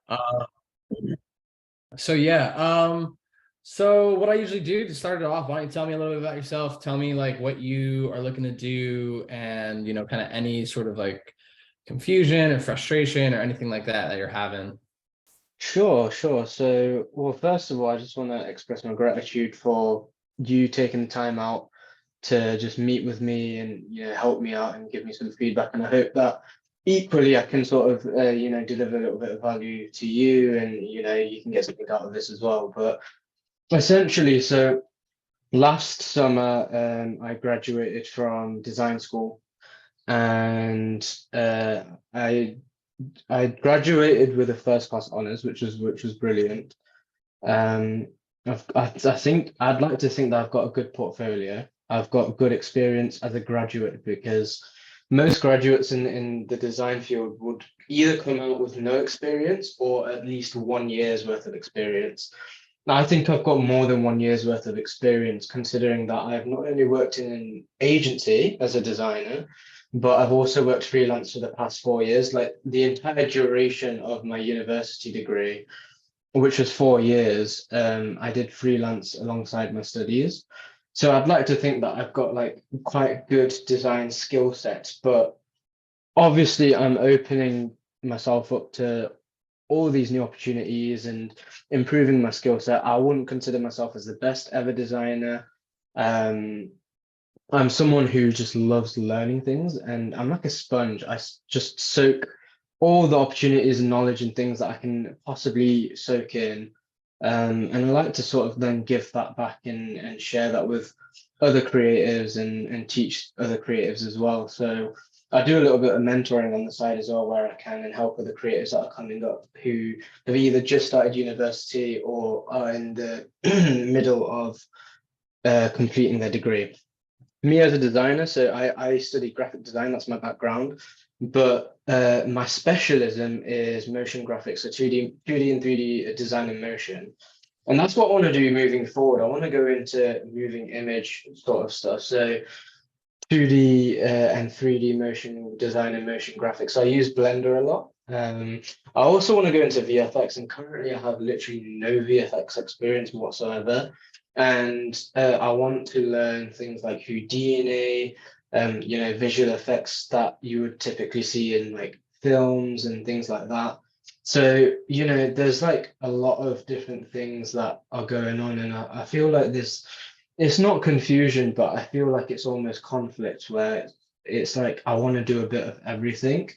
Uh, so yeah, so what I usually do to start it off, why don't you tell me a little bit about yourself? Tell me like what you are looking to do and kind of any sort of like confusion or frustration or anything like that that you're having. Sure, sure. So, well, first of all, I just want to express my gratitude for you taking the time out to just meet with me and help me out and give me some feedback. And I hope that equally I can sort of deliver a little bit of value to you, and you can get something out of this as well. But essentially, so last summer, I graduated from design school, and I graduated with a first class honors, which was brilliant. Um, I think I'd like to think that I've got a good portfolio. I've got good experience as a graduate because most graduates in the design field would either come out with no experience or at least 1 year's worth of experience. Now, I think I've got more than 1 year's worth of experience, considering that I've not only worked in an agency as a designer, but I've also worked freelance for the past 4 years. Like the entire duration of my university degree, which was 4 years, I did freelance alongside my studies. So I'd like to think that I've got like quite good design skill sets, but obviously I'm opening myself up to all these new opportunities and improving my skill set. I wouldn't consider myself as the best ever designer. Um, I'm someone who just loves learning things, and I'm like a sponge. Just soak all the opportunities and knowledge and things that I can possibly soak in. And I like to sort of then give that back and share that with other creatives and teach other creatives as well. So I do a little bit of mentoring on the side as well, where I can, and help other creatives that are coming up who have either just started university or are in the middle of completing their degree. Me as a designer, so I study graphic design, that's my background, but my specialism is motion graphics, so 2D and 3D design and motion. And that's what I want to do moving forward. I want to go into moving image sort of stuff. So 2D and 3D motion design and motion graphics. I use Blender a lot. I also want to go into VFX, and currently I have literally no VFX experience whatsoever. And I want to learn things like Houdini, visual effects that you would typically see in like films and things like that. So, there's like a lot of different things that are going on, and I feel like this it's not confusion, but I feel like it's almost conflict where it's like I want to do a bit of everything.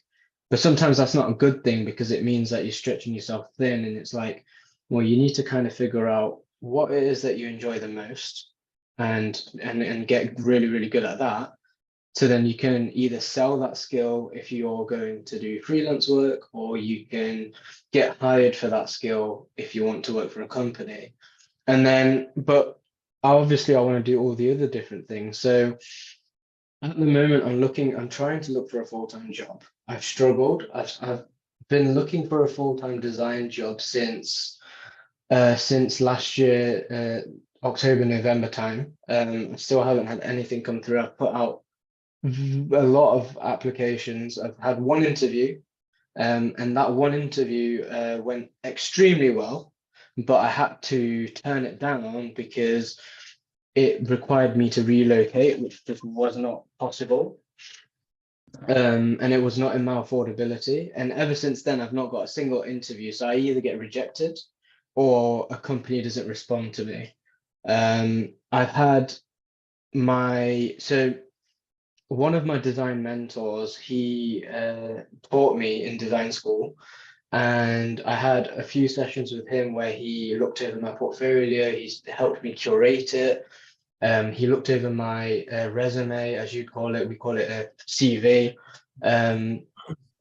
But sometimes that's not a good thing because it means that you're stretching yourself thin, and it's like, well, you need to kind of figure out what it is that you enjoy the most and get really, really good at that. So then you can either sell that skill if you're going to do freelance work, or you can get hired for that skill if you want to work for a company. And then, but obviously, I want to do all the other different things. So at the moment, I'm trying to look for a full-time job. I've struggled. I've been looking for a full-time design job since last year, October, November time. I still haven't had anything come through. I've put out a lot of applications. I've had one interview, and that one interview went extremely well, but I had to turn it down because it required me to relocate, which just was not possible. And it was not in my affordability. And ever since then, I've not got a single interview. So I either get rejected or a company doesn't respond to me. I've had so one of my design mentors, he taught me in design school, and I had a few sessions with him where he looked over my portfolio, he's helped me curate it. He looked over my resume, as you call it, we call it a CV. Um,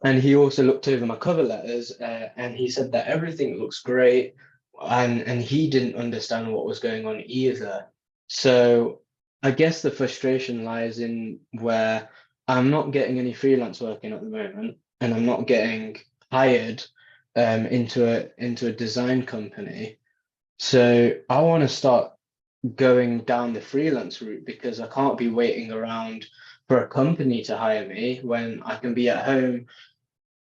and he also looked over my cover letters, and he said that everything looks great, and he didn't understand what was going on either. So I guess the frustration lies in where I'm not getting any freelance work in at the moment, and I'm not getting hired into a design company. So I want to start going down the freelance route because I can't be waiting around for a company to hire me when I can be at home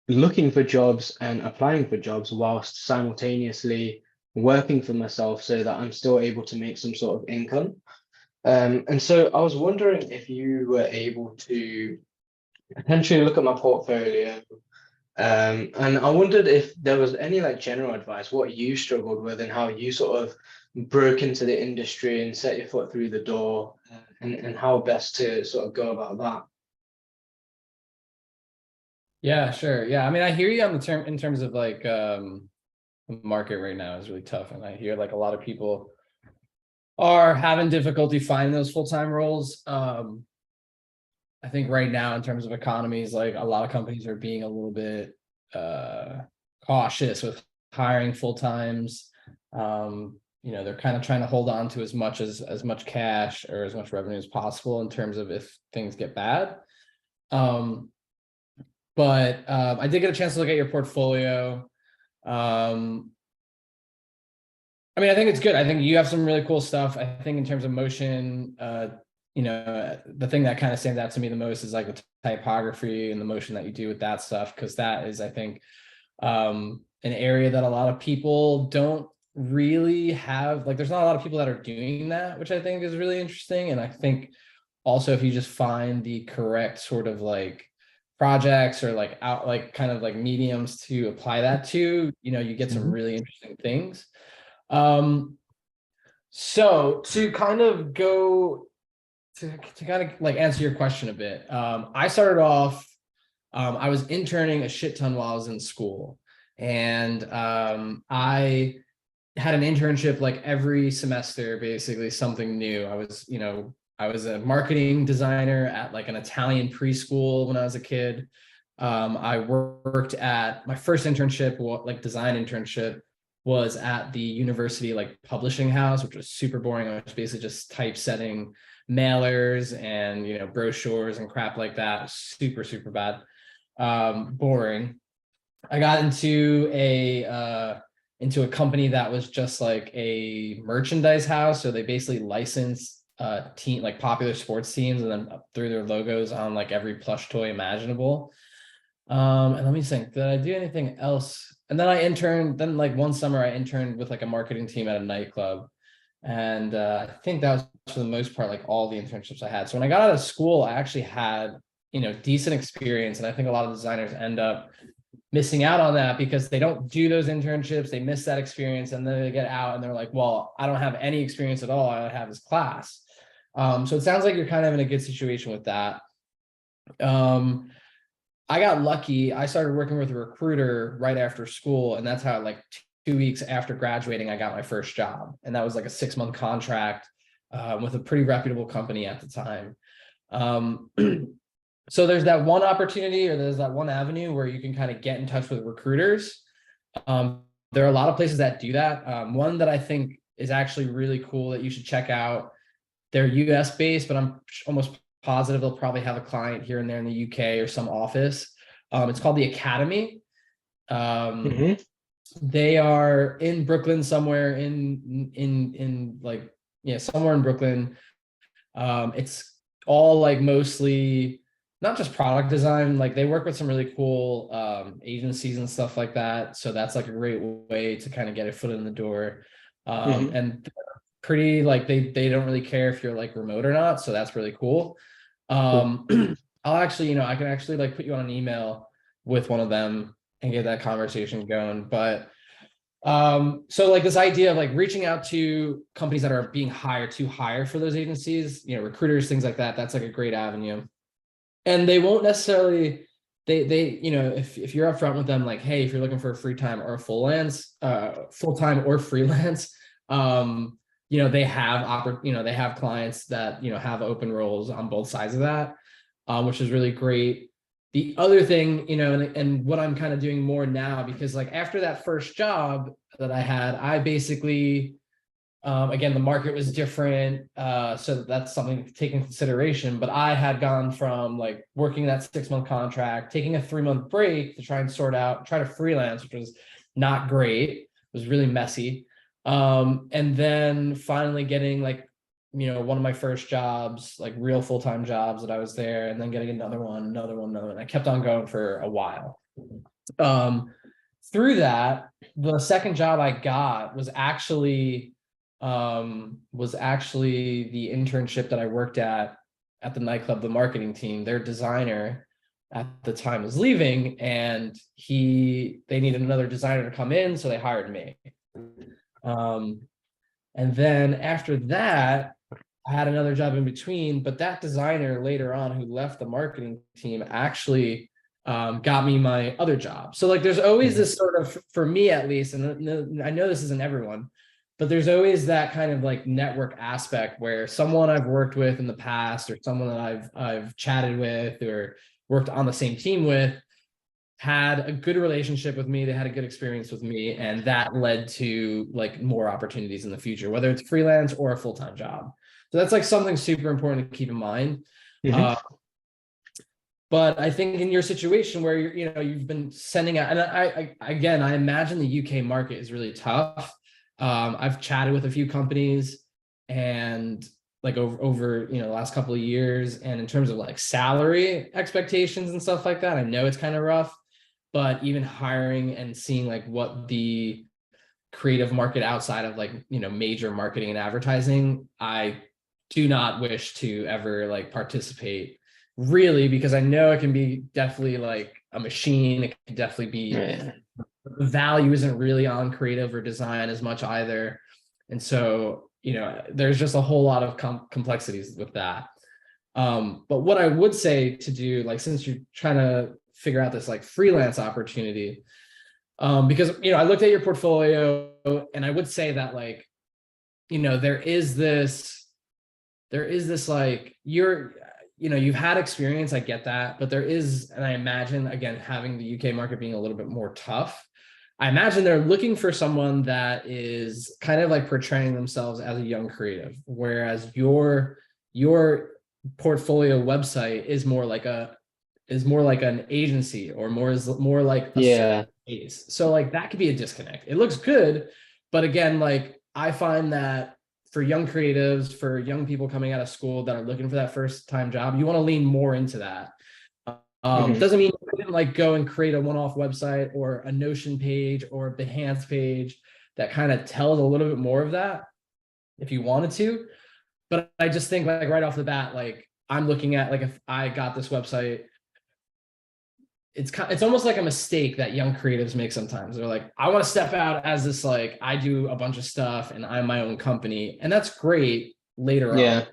looking for jobs and applying for jobs whilst simultaneously working for myself so that I'm still able to make some sort of income. And so I was wondering if you were able to potentially look at my portfolio. And I wondered if there was any like general advice, what you struggled with and how you sort of broke into the industry and set your foot through the door, and how best to sort of go about that. Yeah, sure. Yeah, I mean, I hear you on the term in terms of like the market right now is really tough, and I hear like a lot of people are having difficulty finding those full-time roles. I think right now in terms of economies, like a lot of companies are being a little bit cautious with hiring full times. They're kind of trying to hold on to as much cash or as much revenue as possible in terms of if things get bad. But I did get a chance to look at your portfolio. I mean, I think it's good. I think you have some really cool stuff. I think in terms of motion, the thing that kind of stands out to me the most is like the typography and the motion that you do with that stuff, because that is, I think, an area that a lot of people don't really have. Like, there's not a lot of people that are doing that, which I think is really interesting. And I think also if you just find the correct sort of like projects or like out like kind of like mediums to apply that to, you get some really interesting things. So to kind of go to kind of like answer your question a bit, I started off, I was interning a shit ton while I was in school, and I had an internship like every semester, basically something new. I was a marketing designer at like an Italian preschool when I was a kid. I worked at my first internship, like design internship, was at the university like publishing house, which was super boring. I was basically just typesetting mailers and brochures and crap like that. Super, super bad. Boring. I got into a company that was just like a merchandise house. So they basically licensed team like popular sports teams and then threw their logos on like every plush toy imaginable. And let me think, did I do anything else? And then then like one summer I interned with like a marketing team at a nightclub. And I think that was for the most part like all the internships I had. So when I got out of school, I actually had decent experience. And I think a lot of designers end up missing out on that because they don't do those internships, they miss that experience, and then they get out and they're like, well, I don't have any experience at all, I have this class. So it sounds like you're kind of in a good situation with that. I got lucky. I started working with a recruiter right after school, and that's how like 2 weeks after graduating, I got my first job, and that was like a 6-month contract with a pretty reputable company at the time. So there's that one opportunity, or there's that one avenue where you can kind of get in touch with recruiters. There are a lot of places that do that. One that I think is actually really cool that you should check out. They're US based, but I'm almost positive they'll probably have a client here and there in the UK or some office. It's called the Academy. They are in Brooklyn somewhere in like, yeah, somewhere in Brooklyn. It's all like mostly not just product design, like they work with some really cool agencies and stuff like that. So that's like a great way to kind of get a foot in the door. And pretty like they don't really care if you're like remote or not. So that's really cool. I'll actually, I can actually like put you on an email with one of them and get that conversation going. But so like this idea of like reaching out to companies that are being hired to hire for those agencies, recruiters, things like that, that's like a great avenue. And they won't necessarily, they if you're upfront with them, like, hey, if you're looking for a full-time or freelance, they have clients that have open roles on both sides of that, which is really great. The other thing, and what I'm kind of doing more now, because like after that first job that I had, I basically, again, the market was different. So that's something to take into consideration. But I had gone from like working that 6-month contract, taking a 3-month break to try to freelance, which was not great. It was really messy. And then finally getting like, one of my first jobs, like real full-time jobs that I was there, and then getting another one. I kept on going for a while. Through that, the second job I got was actually the internship that I worked at the nightclub, the marketing team. Their designer at the time was leaving, and they needed another designer to come in, so they hired me. And then after that, I had another job in between, but that designer later on who left the marketing team actually got me my other job. So like there's always this sort of, for me at least, and I know this isn't everyone, but there's always that kind of like network aspect where someone I've worked with in the past, or someone that I've chatted with or worked on the same team with, had a good relationship with me. They had a good experience with me, and that led to like more opportunities in the future, whether it's freelance or a full-time job. So that's like something super important to keep in mind. But I think in your situation where you've been sending out, and I imagine the UK market is really tough. I've chatted with a few companies, and like over the last couple of years, and in terms of like salary expectations and stuff like that, I know it's kind of rough. But even hiring and seeing like what the creative market outside of like major marketing and advertising, I do not wish to ever like participate, really, because I know it can be definitely like a machine. It can definitely be, the value isn't really on creative or design as much either. And so, there's just a whole lot of complexities with that. But what I would say to do, like, since you're trying to figure out this like freelance opportunity, because, I looked at your portfolio, and I would say that like, there is this like, you've had experience, I get that, but there is, and I imagine, again, having the UK market being a little bit more tough, I imagine they're looking for someone that is kind of like portraying themselves as a young creative, whereas your portfolio website is more like an agency, or more like a space. So like that could be a disconnect. It looks good, but again, like I find that for young creatives, for young people coming out of school that are looking for that first time job, you want to lean more into that. Doesn't mean you can like go and create a one-off website or a Notion page or a Behance page that kind of tells a little bit more of that if you wanted to. But I just think like right off the bat, like I'm looking at like, if I got this website, it's almost like a mistake that young creatives make sometimes. They're like, I want to step out as this, like, I do a bunch of stuff and I'm my own company. And that's great later on.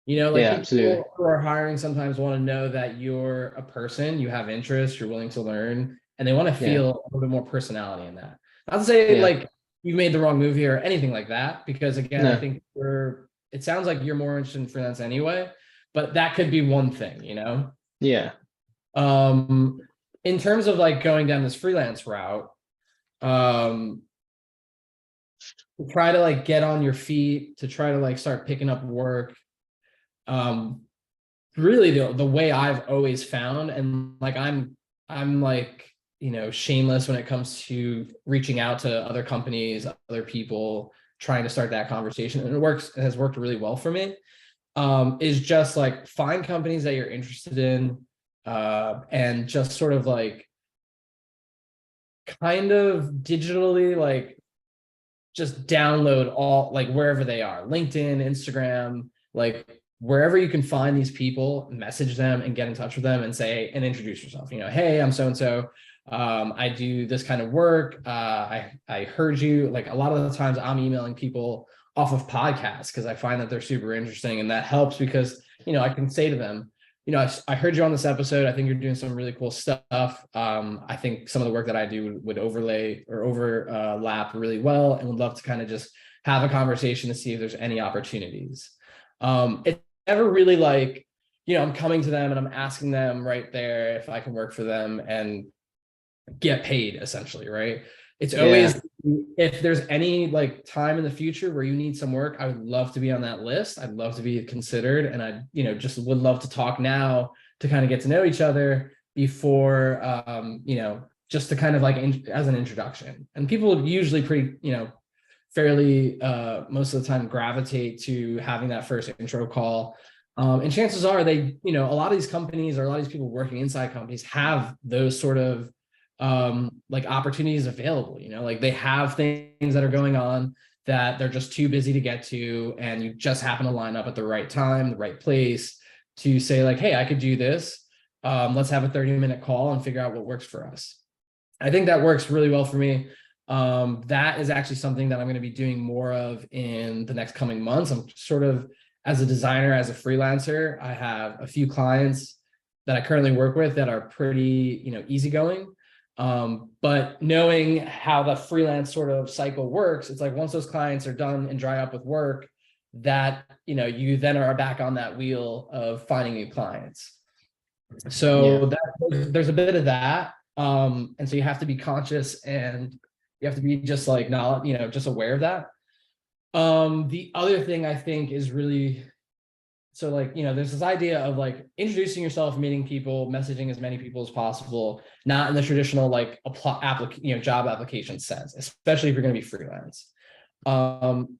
Like people absolutely. who are hiring sometimes want to know that you're a person, you have interests, you're willing to learn, and they want to feel a little bit more personality in that. Not to say like you made the wrong move here or anything like that, because again, I think it sounds like you're more interested in freelance anyway, but that could be one thing, in terms of like going down this freelance route, try to like get on your feet, to try to like start picking up work. Really the way I've always found, and like I'm like, shameless when it comes to reaching out to other companies, other people, trying to start that conversation, and it has worked really well for me, is just like find companies that you're interested in, and just sort of like kind of digitally, like just download all, like wherever they are, LinkedIn, Instagram, like wherever you can find these people, message them and get in touch with them and say, and introduce yourself, hey, I'm so-and-so. I do this kind of work. I heard you. Like a lot of the times I'm emailing people off of podcasts because I find that they're super interesting, and that helps because, I can say to them, I heard you on this episode. I think you're doing some really cool stuff. I think some of the work that I do would overlay or overlap really well, and would love to kind of just have a conversation to see if there's any opportunities. It's never really like, I'm coming to them and I'm asking them right there if I can work for them and get paid, essentially, right? It's always, if there's any like time in the future where you need some work, I would love to be on that list. I'd love to be considered, and I, just would love to talk now to kind of get to know each other before, just to kind of like as an introduction. And people usually pretty, fairly most of the time gravitate to having that first intro call. And chances are they, a lot of these companies or a lot of these people working inside companies have those sort of like opportunities available, you know, like they have things that are going on that they're just too busy to get to, and you just happen to line up at the right time, the right place to say like, hey, I could do this. Let's have a 30-minute call and figure out what works for us. I think that works really well for me. That is actually something that I'm going to be doing more of in the next coming months. I'm sort of, as a designer, as a freelancer, I have a few clients that I currently work with that are pretty, you know, easygoing. But knowing how the freelance sort of cycle works, it's like once those clients are done and dry up with work, that, you know, you then are back on that wheel of finding new clients. Yeah. So that there's a bit of that. And so you have to be conscious, and you have to be just like, not, you know, just aware of that. The other thing I think is really, so like, you know, there's this idea of like introducing yourself, meeting people, messaging as many people as possible, not in the traditional like job application sense, especially if you're going to be freelance.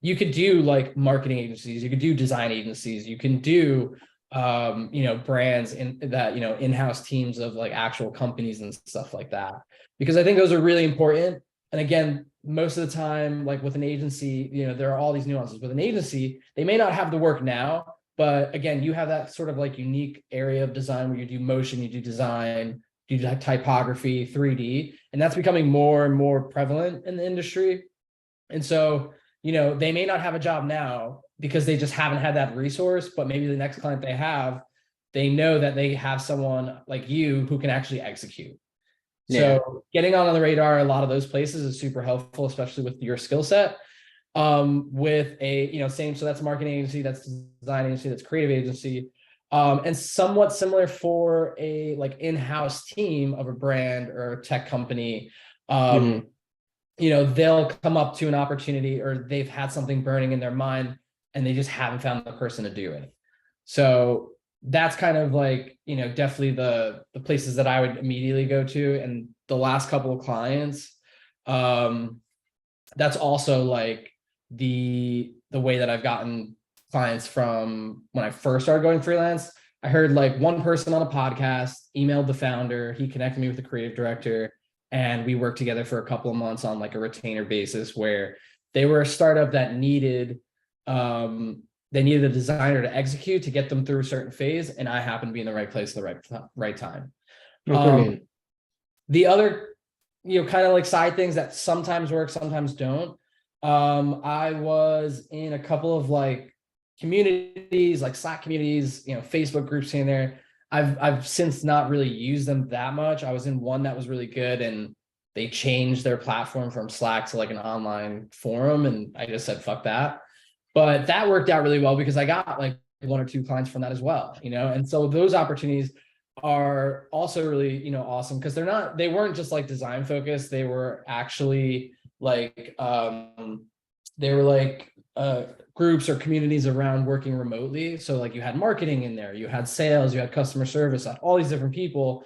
You could do like marketing agencies, you could do design agencies, you can do you know, brands in that, you know, in-house teams of like actual companies and stuff like that, because I think those are really important. And again, most of the time, like with an agency, you know, there are all these nuances. With an agency, they may not have the work now, but again, you have that sort of like unique area of design where you do motion, you do design, you do typography, 3D, and that's becoming more and more prevalent in the industry. And so, you know, they may not have a job now because they just haven't had that resource, but maybe the next client they have, they know that they have someone like you who can actually execute. Yeah. So getting on the radar, a lot of those places is super helpful, especially with your skill set. With a, you know, same, so that's marketing agency, that's design agency, that's creative agency. And somewhat similar for a like in-house team of a brand or a tech company. Mhm. You know, they'll come up to an opportunity, or they've had something burning in their mind and they just haven't found the person to do it. So that's kind of like, you know, definitely the places that I would immediately go to. And the last couple of clients, that's also like the way that I've gotten clients from when I first started going freelance. I heard like one person on a podcast, emailed the founder, he connected me with the creative director, and we worked together for a couple of months on like a retainer basis, where they were a startup that needed they needed a designer to execute to get them through a certain phase, and I happened to be in the right place at the right time. Oh, Um, brilliant. the other, you know, kind of like side things that sometimes work, sometimes don't. I was in a couple of like communities, like Slack communities, you know, Facebook groups here and there. I've since not really used them that much. I was in one that was really good, and they changed their platform from Slack to like an online forum, and I just said fuck that. But that worked out really well because I got like one or two clients from that as well, you know. And so those opportunities are also really, you know, awesome, because they weren't just like design focused, they were actually like they were like groups or communities around working remotely. So like you had marketing in there, you had sales, you had customer service, all these different people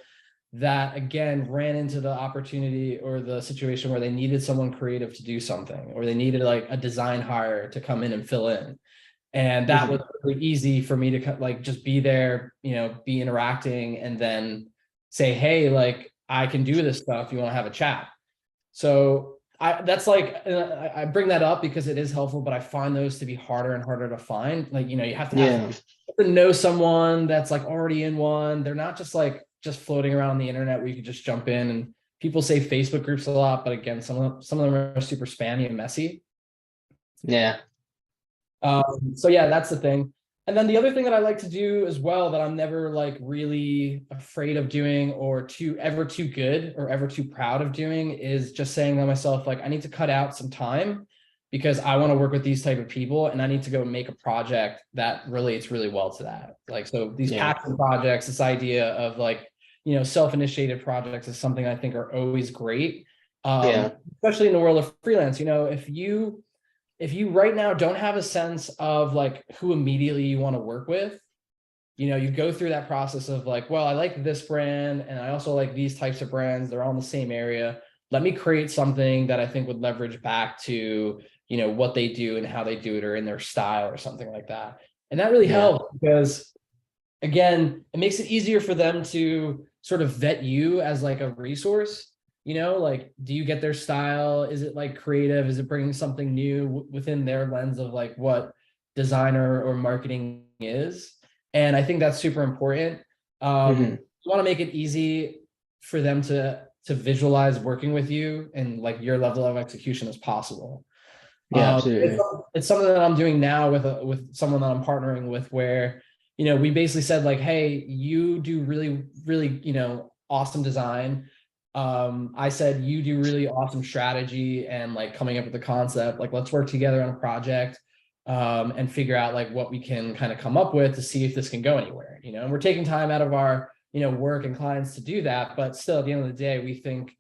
that again ran into the opportunity or the situation where they needed someone creative to do something, or they needed like a design hire to come in and fill in. And that was Mhm. really easy for me to like just be there, you know, be interacting, and then say, hey, like I can do this stuff, you want to have a chat. So that's like I bring that up because it is helpful, but I find those to be harder and harder to find. Like, you know, you have Yeah. to know someone that's like already in one. They're not just like just floating around the internet where you can just jump in. And people say Facebook groups a lot, but again, some of them are super spammy and messy. Yeah. So yeah, that's the thing. And then the other thing that I like to do as well, that I'm never like really afraid of doing or too good or ever too proud of doing, is just saying to myself, like, I need to cut out some time because I want to work with these type of people, and I need to go make a project that relates really well to that. Like, so these Yeah. passion projects, this idea of like, you know, self-initiated projects is something I think are always great. Yeah. Especially in the world of freelance. You know, if you right now don't have a sense of like who immediately you want to work with, you know, you go through that process of like, well, I like this brand and I also like these types of brands. They're all in the same area. Let me create something that I think would leverage back to, you know, what they do and how they do it, or in their style or something like that. And that really Yeah. helps because, again, it makes it easier for them to sort of vet you as like a resource. like, do you get their style? Is it like creative? Is it bringing something new within their lens of like what designer or marketing is? And I think that's super important. Hmm. You want to make it easy for them to visualize working with you and like your level of execution as possible. Yeah, It's, absolutely. it's something that I'm doing now with someone that I'm partnering with, where we basically said like, hey, you do really, really, awesome design. I said you do really awesome strategy and like coming up with the concept. Like, let's work together on a project, and figure out like what we can kind of come up with to see if this can go anywhere. And we're taking time out of our work and clients to do that, but still, at the end of the day, we think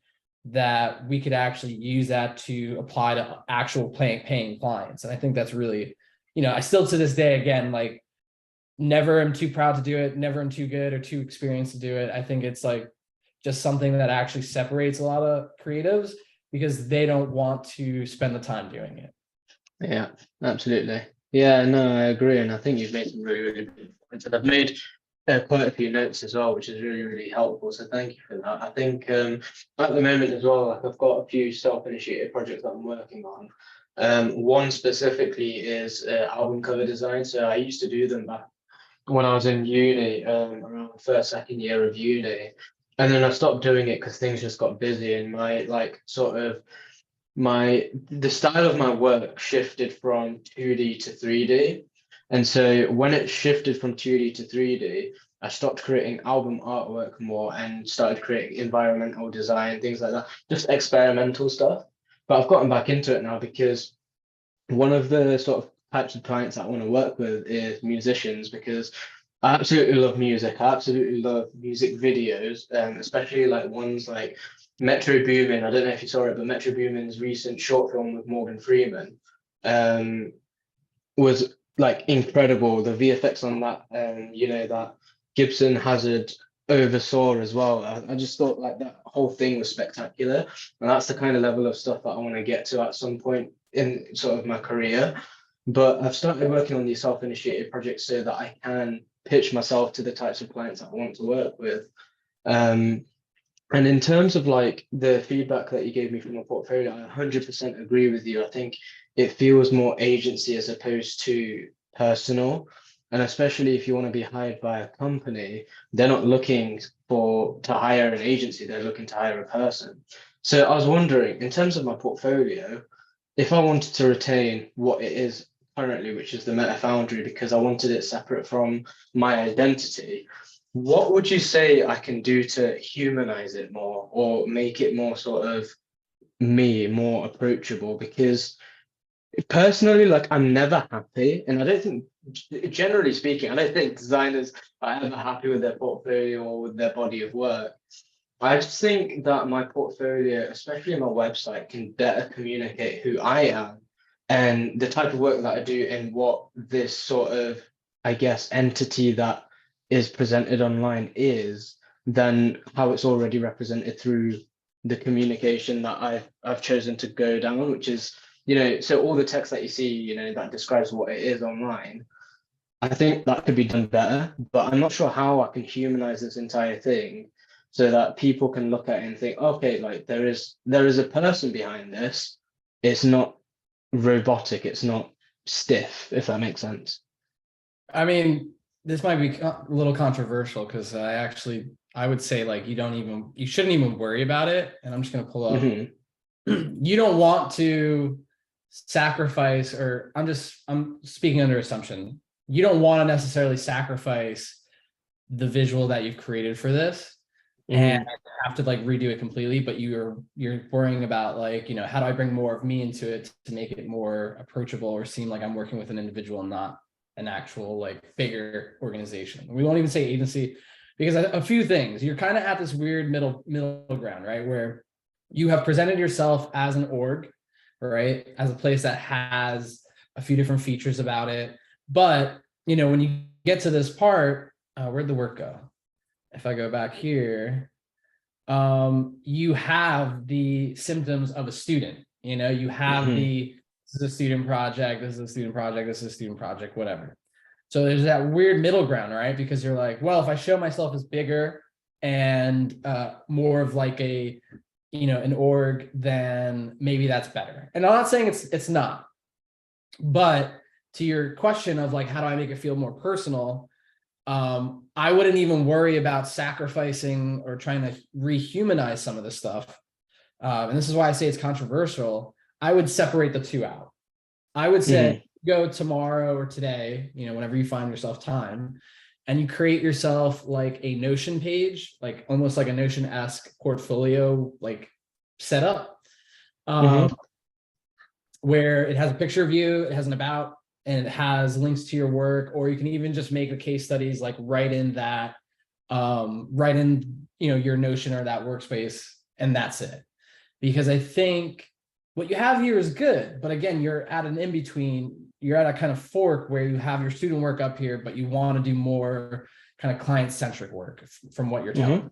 that we could actually use that to apply to actual paying clients. And I think that's really, I still to this day, again, like, never am too proud to do it, never am too good or too experienced to do it. I think it's like just something that actually separates a lot of creatives because they don't want to spend the time doing it. Yeah, absolutely. Yeah, no, I agree, and I think you've made some really, really good points. And I've made quite a few notes as well, which is really, really helpful. So thank you for that. I think at the moment as well, like I've got a few self-initiated projects that I'm working on. One specifically is album cover design. So I used to do them back when I was in uni, around the first, second year of uni. And then I stopped doing it because things just got busy and my like sort of the style of my work shifted from 2D to 3D. And so when it shifted from 2D to 3D, I stopped creating album artwork more and started creating environmental design, things like that, just experimental stuff. But I've gotten back into it now because one of the sort of types of clients that I want to work with is musicians because I absolutely love music. I absolutely love music videos, especially like ones like Metro Boomin. I don't know if you saw it, but Metro Boomin's recent short film with Morgan Freeman um, was like incredible. The VFX on that, that Gibson Hazard oversaw as well. I just thought like that whole thing was spectacular, and that's the kind of level of stuff that I want to get to at some point in sort of my career. But I've started working on these self-initiated projects so that I can pitch myself to the types of clients that I want to work with. Um, and in terms of like the feedback that you gave me from my portfolio, I 100% agree with you. I think it feels more agency as opposed to personal. And especially if you want to be hired by a company, they're not looking for to hire an agency, they're looking to hire a person. So I was wondering, in terms of my portfolio, if I wanted to retain what it is currently, which is the Meta Foundry, because I wanted it separate from my identity, what would you say I can do to humanize it more or make it more sort of me, more approachable? Because personally, like I'm never happy, and I don't think, generally speaking, I don't think designers are ever happy with their portfolio or with their body of work. I just think that my portfolio, especially my website, can better communicate who I am and the type of work that I do and what this sort of, I guess, entity that is presented online is than how it's already represented through the communication that I've chosen to go down, which is, so all the text that you see, that describes what it is online. I think that could be done better, but I'm not sure how I can humanize this entire thing so that people can look at it and think, okay, like there is a person behind this. It's not robotic, it's not stiff, if that makes sense. I mean, this might be a little controversial because I would say like you shouldn't even worry about it. And I'm just going to pull up. Hmm. You don't want to sacrifice, or I'm speaking under assumption. You don't want to necessarily sacrifice the visual that you've created for this and Hmm. have to like redo it completely, but you're worrying about like, how do I bring more of me into it to make it more approachable or seem like I'm working with an individual and not an actual like bigger organization. We won't even say agency because a few things. You're kind of at this weird middle ground, right? Where you have presented yourself as an org, right? As a place that has a few different features about it. But, when you get to this part, where'd the work go? If I go back here, you have the symptoms of a student. You have Hmm. this is a student project, this is a student project, this is a student project, whatever. So there's that weird middle ground, right? Because you're like, well, if I show myself as bigger and more of like a an org, then maybe that's better. And I'm not saying it's not, but to your question of like, how do I make it feel more personal? I wouldn't even worry about sacrificing or trying to rehumanize some of this stuff. And this is why I say it's controversial. I would separate the two out. I would say go tomorrow or today, whenever you find yourself time, and you create yourself like a Notion page, like almost like a Notion-esque portfolio, like setup, where it has a picture of you, it has an about, and it has links to your work, or you can even just make the case studies like right in that, your Notion or that workspace, and that's it. Because I think what you have here is good, but again, you're at an in-between, you're at a kind of fork where you have your student work up here, but you want to do more kind of client-centric work from what you're telling.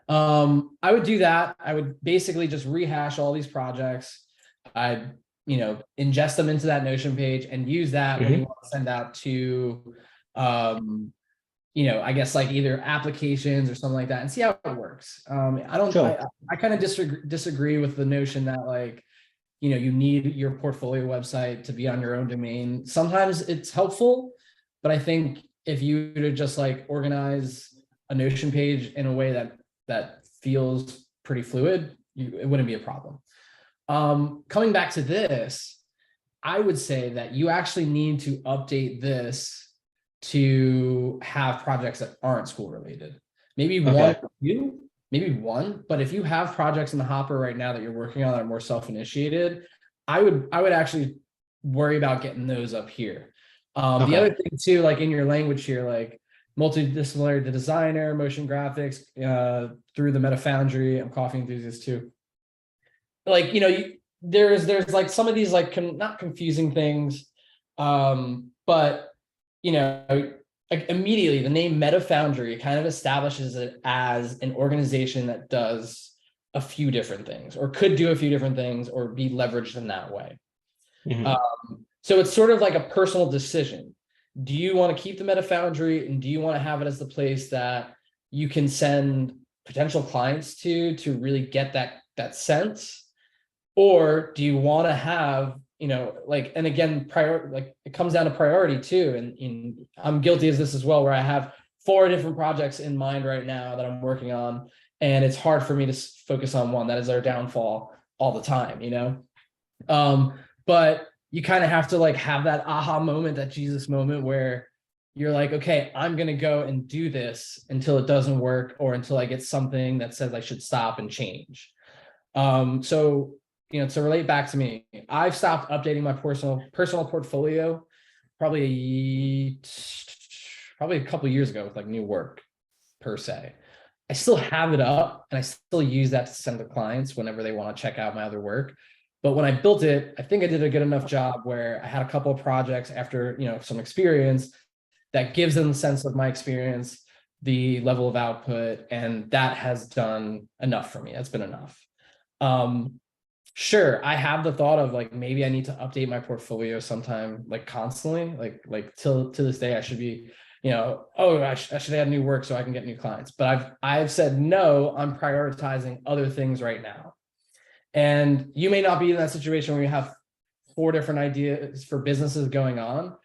I would do that. I would basically just rehash all these projects. I'd, ingest them into that Notion page and use that when you want to send out to, I guess like either applications or something like that, and see how it works. I kind of disagree with the notion that like, you need your portfolio website to be on your own domain. Sometimes it's helpful, but I think if you were to just like organize a Notion page in a way that feels pretty fluid, it wouldn't be a problem. Coming back to this, I would say that you actually need to update this to have projects that aren't school related. Maybe one, but if you have projects in the hopper right now that you're working on that are more self-initiated, I would actually worry about getting those up here. The other thing too, like in your language here, like multidisciplinary, the designer, motion graphics, through the Meta Foundry, I'm coffee enthusiast too. Like, there's like some of these like not confusing things, but like immediately the name Meta Foundry kind of establishes it as an organization that does a few different things, or could do a few different things, or be leveraged in that way. So it's sort of like a personal decision. Do you want to keep the Meta Foundry, and do you want to have it as the place that you can send potential clients to really get that sense? Or do you want to have, and again, it comes down to priority too. And I'm guilty of this as well, where I have 4 different projects in mind right now that I'm working on, and it's hard for me to focus on one. That is our downfall all the time, but you kind of have to like have that aha moment, that Jesus moment, where you're like, okay, I'm going to go and do this until it doesn't work, or until I get something that says I should stop and change. So, to relate back to me, I've stopped updating my personal portfolio probably a couple of years ago with like new work per se. I still have it up, and I still use that to send to clients whenever they want to check out my other work. But when I built it, I think I did a good enough job where I had a couple of projects after, some experience that gives them the sense of my experience, the level of output, and that has done enough for me. That's been enough. Sure, I have the thought of like, maybe I need to update my portfolio sometime, like constantly, like till to this day, I should be, I should add new work so I can get new clients. But I've said, no, I'm prioritizing other things right now. And you may not be in that situation where you have 4 different ideas for businesses going on,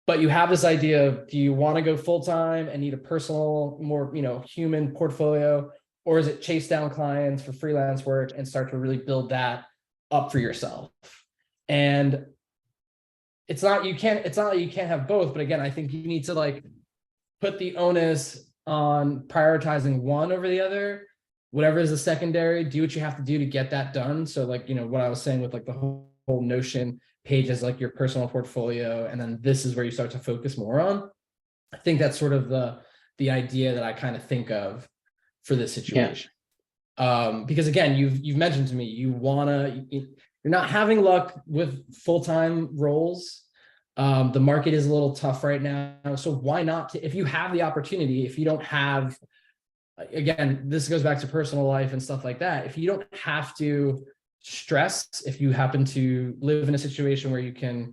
but you have this idea of, do you want to go full-time and need a personal, more, human portfolio, or is it chase down clients for freelance work and start to really build that up for yourself? And it's not that you can't have both, but again, I think you need to like put the onus on prioritizing one over the other. Whatever is the secondary, do what you have to do to get that done. So like, what I was saying with like the whole Notion page as like your personal portfolio, and then this is where you start to focus more on. I think that's sort of the idea that I kind of think of for this situation. Because again, you've mentioned to me, you're not having luck with full-time roles. The market is a little tough right now. So why not, if you have the opportunity, if you don't have, again, this goes back to personal life and stuff like that. If you don't have to stress, if you happen to live in a situation where you can,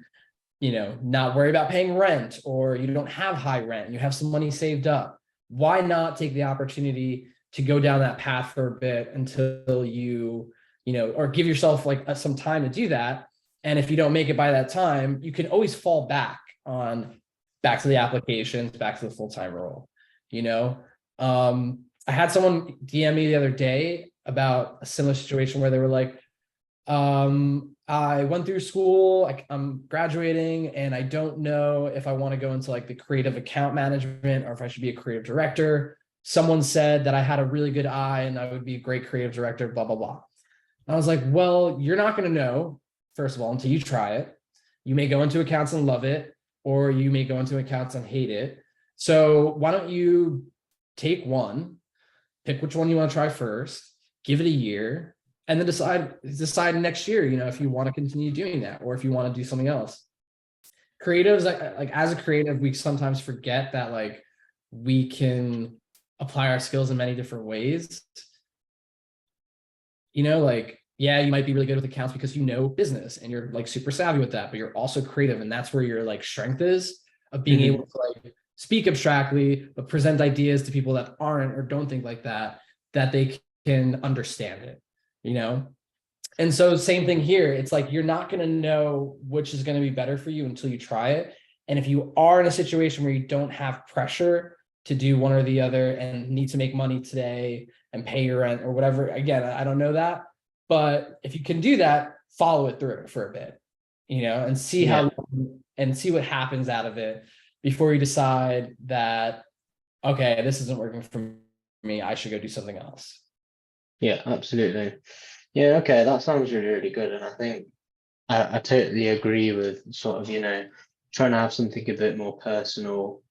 not worry about paying rent, or you don't have high rent, you have some money saved up, why not take the opportunity to go down that path for a bit until you, or give yourself like some time to do that. And if you don't make it by that time, you can always fall back to the applications, back to the full-time role. I had someone DM me the other day about a similar situation where they were like, I went through school, I'm graduating, and I don't know if I want to go into like the creative account management or if I should be a creative director. Someone said that I had a really good eye and I would be a great creative director, blah, blah, blah. And I was like, well, you're not going to know, first of all, until you try it. You may go into accounts and love it, or you may go into accounts and hate it. So why don't you take one, pick which one you want to try first, give it a year, and then decide next year, if you want to continue doing that, or if you want to do something else. Creatives, like as a creative, we sometimes forget that like we can apply our skills in many different ways. Like, yeah, you might be really good with accounts because business and you're like super savvy with that, but you're also creative. And that's where your like strength is, of being able to like speak abstractly, but present ideas to people that aren't or don't think like that they can understand it, And so same thing here. It's like, you're not going to know which is going to be better for you until you try it. And if you are in a situation where you don't have pressure to do one or the other and need to make money today and pay your rent or whatever, again, I don't know that, but if you can do that, follow it through for a bit, and see see what happens out of it before you decide that, okay, this isn't working for me, I should go do something else. Yeah, absolutely. Yeah, okay, that sounds really, really good. And I think I totally agree with sort of, trying to have something a bit more personal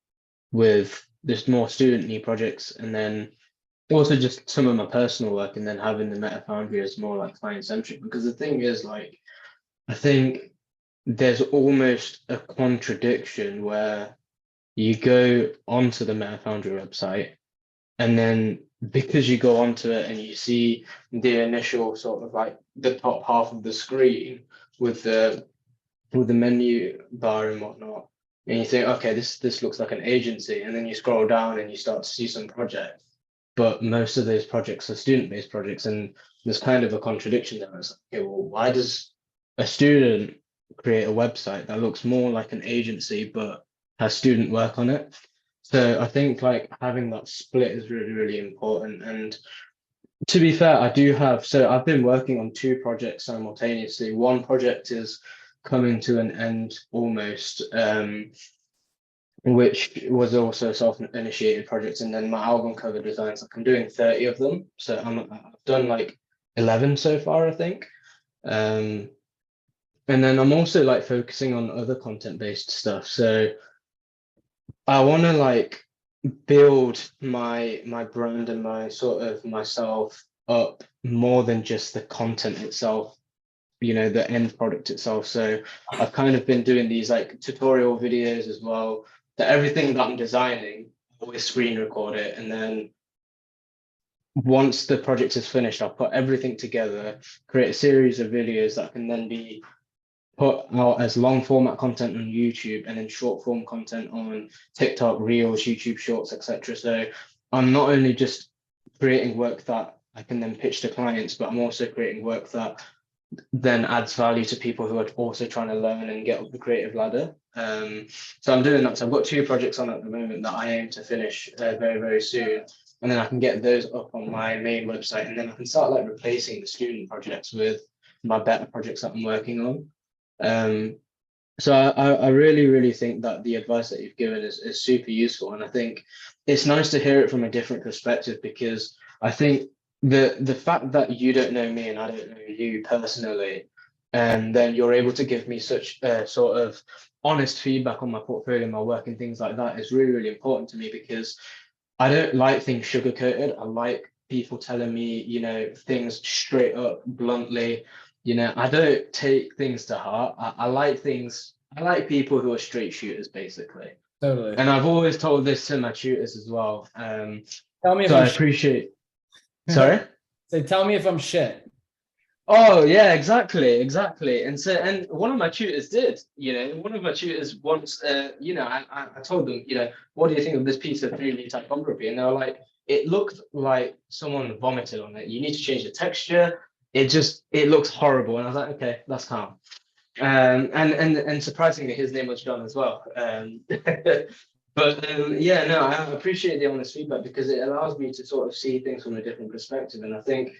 with just more student-y projects, and then also just some of my personal work, and then having the Meta Foundry as more like client-centric. Because the thing is, like, I think there's almost a contradiction where you go onto the Meta Foundry website, and then because you go onto it and you see the initial sort of like the top half of the screen with the menu bar and whatnot, and you think, okay, this looks like an agency, and then you scroll down and you start to see some projects, but most of those projects are student-based projects, and there's kind of a contradiction there. It's like, okay, well, why does a student create a website that looks more like an agency but has student work on it? So I think like having that split is really, really important. And to be fair, I've been working on two projects simultaneously. One project is coming to an end almost, which was also a self-initiated project. And then my album cover designs, like I'm doing 30 of them. So I've done like 11 so far, I think. And then I'm also like focusing on other content-based stuff. So I want to like build my brand and my sort of myself up more than just the content itself, the end product itself. So I've kind of been doing these like tutorial videos as well, that everything that I'm designing, I always screen record it, and then once the project is finished, I'll put everything together, create a series of videos that can then be put out as long format content on YouTube, and then short form content on TikTok, Reels, YouTube Shorts, etc. So I'm not only just creating work that I can then pitch to clients, but I'm also creating work that then adds value to people who are also trying to learn and get up the creative ladder. So I'm doing that. So I've got two projects on at the moment that I aim to finish very, very soon. And then I can get those up on my main website, and then I can start like replacing the student projects with my better projects that I'm working on. So I really, really think that the advice that you've given is super useful. And I think it's nice to hear it from a different perspective, because I think the fact that you don't know me and I don't know you personally, and then you're able to give me such sort of honest feedback on my portfolio, my work and things like that is really, really important to me, because I don't like things sugar coated. I like people telling me, things straight up, bluntly. I don't take things to heart. I like things. I like people who are straight shooters, basically. Totally. And I've always told this to my tutors as well. Tell me if So I'm I appreciate. Sorry. Say, tell me if I'm shit. Oh yeah, exactly. And so, and one of my tutors did. One of my tutors once. I told them, what do you think of this piece of 3D typography? And they were like, it looked like someone vomited on it. You need to change the texture. It looks horrible. And I was like, okay, that's calm. And surprisingly, his name was John as well. But yeah, no, I appreciate the honest feedback because it allows me to sort of see things from a different perspective. And I think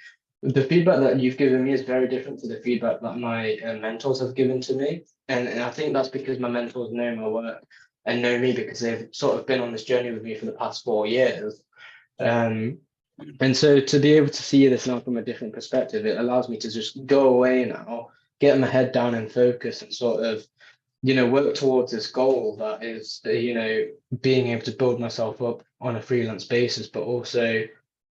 the feedback that you've given me is very different to the feedback that my mentors have given to me. And I think that's because my mentors know my work and know me because they've sort of been on this journey with me for the past 4 years. Um, and so to be able to see this now from a different perspective, it allows me to just go away now, get my head down and focus and sort of, work towards this goal that is, being able to build myself up on a freelance basis, but also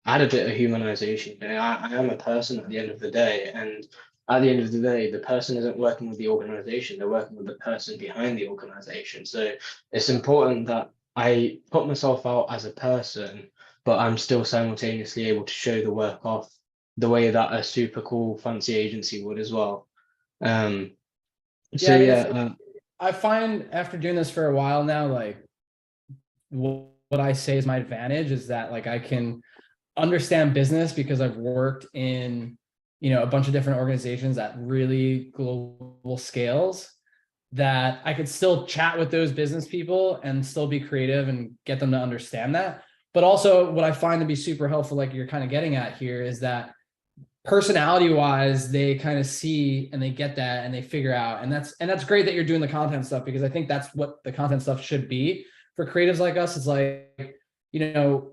add a bit of humanization. I am a person at the end of the day. And at the end of the day, the person isn't working with the organization, they're working with the person behind the organization. So it's important that I put myself out as a person, but I'm still simultaneously able to show the work off the way that a super cool fancy agency would as well. Um, Yeah, so I mean, yeah, it's I find after doing this for a while now, like what I say is my advantage is that like I can understand business because I've worked in, a bunch of different organizations at really global scales, that I could still chat with those business people and still be creative and get them to understand that. But also what I find to be super helpful, like you're kind of getting at here, is that personality wise, they kind of see and they get that and they figure out, and that's great that you're doing the content stuff, because I think that's what the content stuff should be for creatives like us. It's like, you know,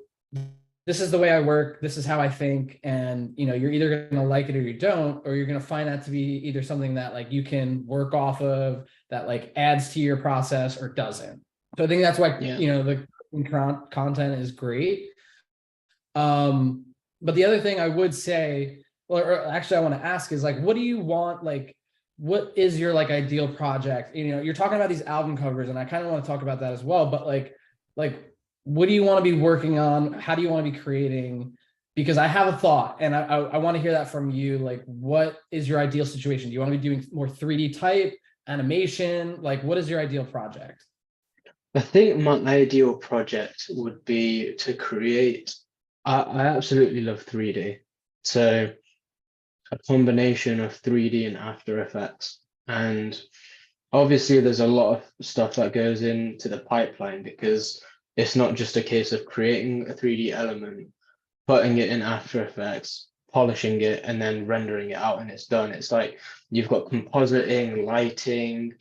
this is the way I work, this is how I think, and you're either going to like it or you don't, or you're going to find that to be either something that like you can work off of, that like adds to your process, or doesn't. So I think that's why yeah. the content is great. But the other thing I would say, or actually I want to ask, is like, what do you want? Like, what is your like ideal project? You're talking about these album covers, and I kind of want to talk about that as well. But like, what do you want to be working on? How do you want to be creating? Because I have a thought, and I want to hear that from you. Like, what is your ideal situation? Do you want to be doing more 3D type animation? Like, what is your ideal project? I think my ideal project would be to create. I absolutely love 3D. So a combination of 3D and After Effects. And obviously, there's a lot of stuff that goes into the pipeline because it's not just a case of creating a 3D element, putting it in After Effects, polishing it, and then rendering it out, and it's done. It's like you've got compositing, lighting,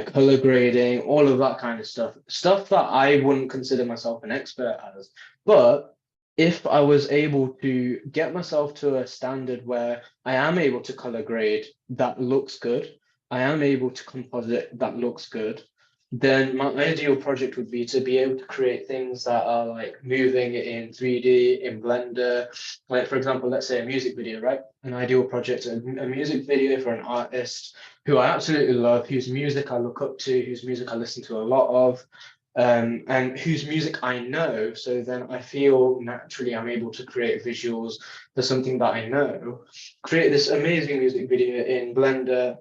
color grading, all of that kind of stuff. Stuff that I wouldn't consider myself an expert as. But if I was able to get myself to a standard where I am able to color grade that looks good, I am able to composite that looks good, then my ideal project would be to be able to create things that are like moving in 3D in Blender. Like, for example, let's say a music video, right? An ideal project, a music video for an artist who I absolutely love, whose music I look up to, whose music I listen to a lot of, and whose music I know. So then I feel naturally I'm able to create visuals for something that I know, create this amazing music video in Blender,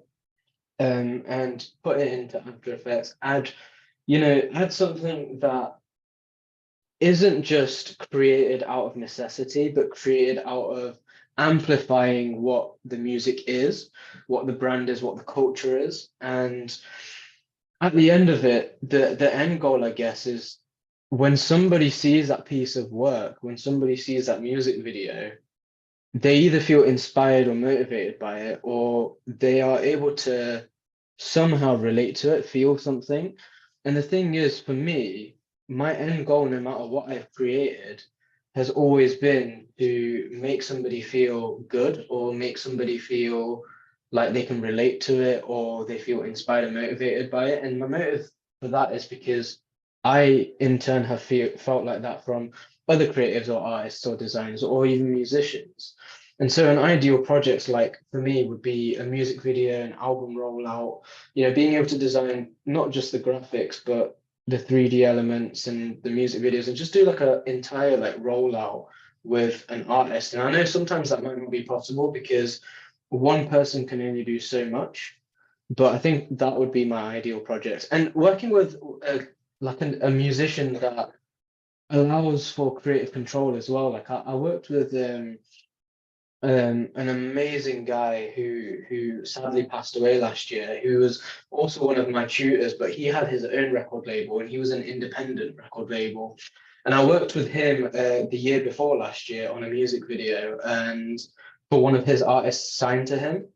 and put it into After Effects, add something that isn't just created out of necessity, but created out of amplifying what the music is, what the brand is, what the culture is. And at the end of it, the end goal, I guess, is when somebody sees that piece of work, when somebody sees that music video, they either feel inspired or motivated by it, or they are able to somehow relate to it, feel something. And the thing is, for me, my end goal, no matter what I've created, has always been to make somebody feel good, or make somebody feel like they can relate to it, or they feel inspired and motivated by it. And my motive for that is because I, in turn, have felt like that from other creatives or artists or designers or even musicians. And so an ideal project like for me would be a music video, an album rollout, being able to design not just the graphics, but the 3D elements and the music videos, and just do like an entire like rollout with an artist. And I know sometimes that might not be possible because one person can only do so much, but I think that would be my ideal project. And working with a musician that allows for creative control as well. Like I worked with an amazing guy who sadly passed away last year, who was also one of my tutors, but he had his own record label and he was an independent record label. And I worked with him the year before last year on a music video and for one of his artists signed to him.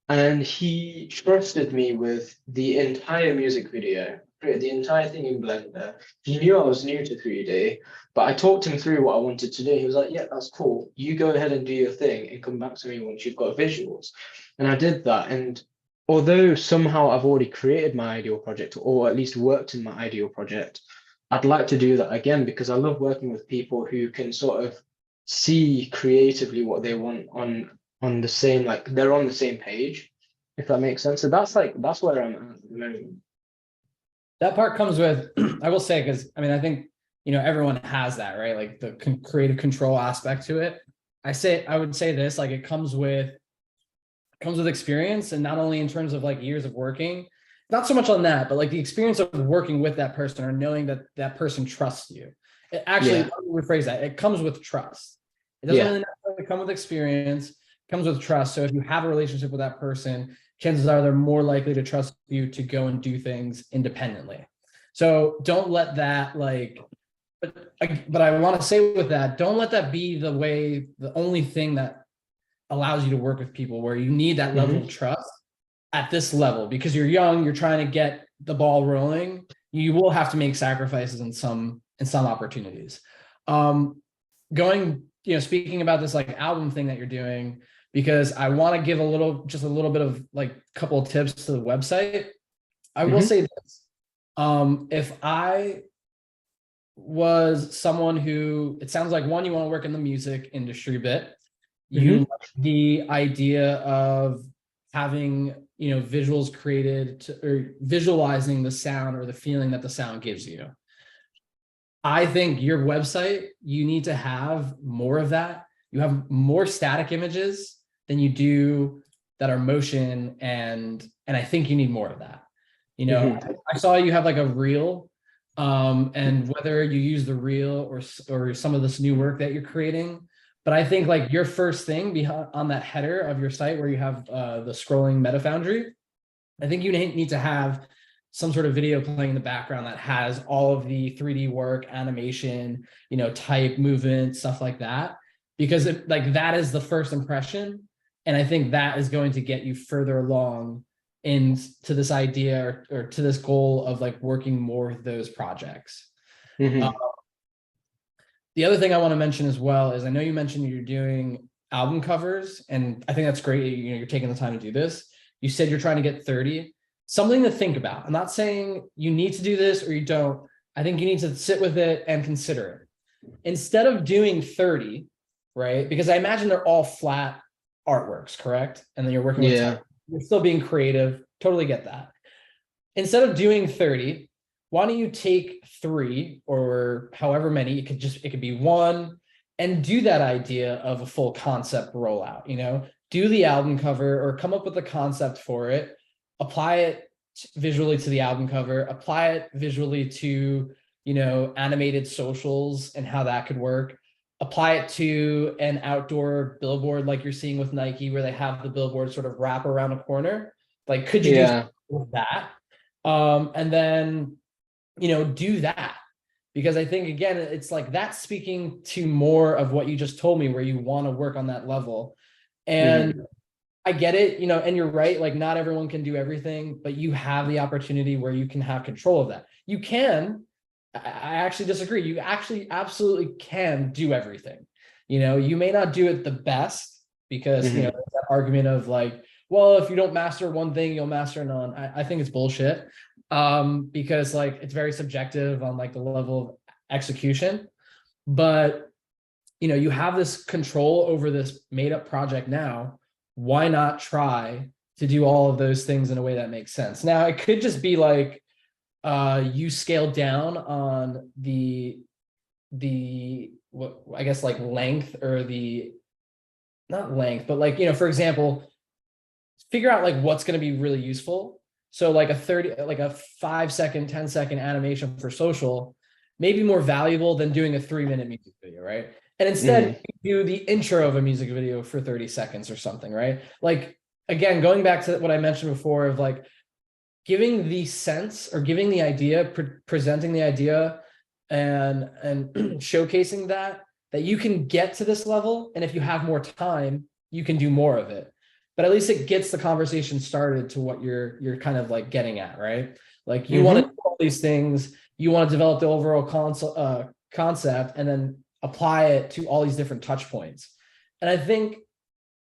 And he trusted me with the entire music video, created the entire thing in Blender. He knew I was new to 3D, but I talked him through what I wanted to do. He was like, yeah, that's cool. You go ahead and do your thing and come back to me once you've got visuals. And I did that. And although somehow I've already created my ideal project, or at least worked in my ideal project, I'd like to do that again because I love working with people who can sort of see creatively what they want on the same, like they're on the same page, if that makes sense. So that's where I'm at the moment. That part comes with, I will say, because I mean, I think, everyone has that, right? Like the creative control aspect to it. I would say this, like it comes with experience, and not only in terms of like years of working, not so much on that, but like the experience of working with that person or knowing that that person trusts you. It actually, Yeah. let me rephrase that. It comes with trust. It doesn't Yeah. really necessarily come with experience. It comes with trust. So if you have a relationship with that person, chances are they're more likely to trust you to go and do things independently. So don't let that but I want to say with that, don't let that be the only thing that allows you to work with people, where you need that level of trust at this level, because you're young, you're trying to get the ball rolling. You will have to make sacrifices in some opportunities. Speaking about this like album thing that you're doing, because I want to give just a little bit of like couple of tips to the website. I will say this. If I was someone who, it sounds like, one, you want to work in the music industry a bit. You like the idea of having, visuals created or visualizing the sound or the feeling that the sound gives you. I think your website, you need to have more of that. You have more static images than you do that are motion, and I think you need more of that. I saw you have like a reel, and whether you use the reel or some of this new work that you're creating, but I think like your first thing behind on that header of your site where you have the scrolling meta foundry, I think you need to have some sort of video playing in the background that has all of the 3D work, animation, type, movement, stuff like that, because that is the first impression. And I think that is going to get you further along into this idea or to this goal of like working more with those projects. The other thing I want to mention as well is, I know you mentioned you're doing album covers, and I think that's great. You're taking the time to do this. You said you're trying to get 30. Something to think about. I'm not saying you need to do this or you don't. I think you need to sit with it and consider it. Instead of doing 30, right? Because I imagine they're all flat artworks, correct? And then you're working with type. You're still being creative. Totally get that. Instead of doing 30, why don't you take 3 or however many, it could be 1, and do that idea of a full concept rollout, do the album cover or come up with a concept for it, apply it visually to the album cover, apply it visually to, animated socials and how that could work, apply it to an outdoor billboard like you're seeing with Nike, where they have the billboard sort of wrap around a corner. Like, could you do something with that? And then, do that. Because I think, again, it's like that's speaking to more of what you just told me, where you want to work on that level. And I get it, and you're right, like not everyone can do everything, but you have the opportunity where you can have control of that. You can, I actually disagree. You actually absolutely can do everything. You may not do it the best because, there's that argument of like, well, if you don't master one thing, you'll master none. I think it's bullshit. Because like it's very subjective on like the level of execution, but you have this control over this made up project now. Why not try to do all of those things in a way that makes sense? Now, it could just be like you scale down on what I guess like length, or not length, but like, for example, figure out like what's going to be really useful. So like a 5-second, 10-second animation for social, maybe more valuable than doing a 3-minute music video, right? And instead, Mhm. you do the intro of a music video for 30 seconds or something, right? Like, again, going back to what I mentioned before of like giving the sense or giving the idea, presenting the idea and showcasing that you can get to this level. And if you have more time, you can do more of it. But at least it gets the conversation started to what you're kind of like getting at, right? Like you want to Mhm. do all these things, you want to develop the overall concept and then apply it to all these different touch points. And I think,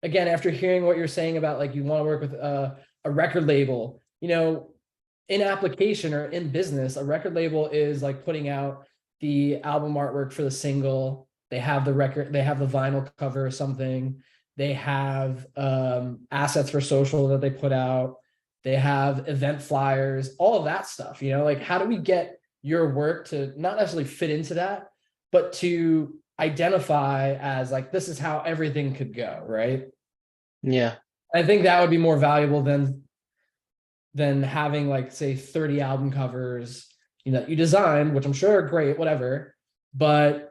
again, after hearing what you're saying about like you want to work with a record label, in application or in business, a record label is like putting out the album artwork for the single. They have the record, they have the vinyl cover or something. They have assets for social that they put out. They have event flyers, all of that stuff. Like how do we get your work to not necessarily fit into that, but to identify as like this is how everything could go, right? Yeah. I think that would be more valuable than having like say 30 album covers that you design, which I'm sure are great, whatever. But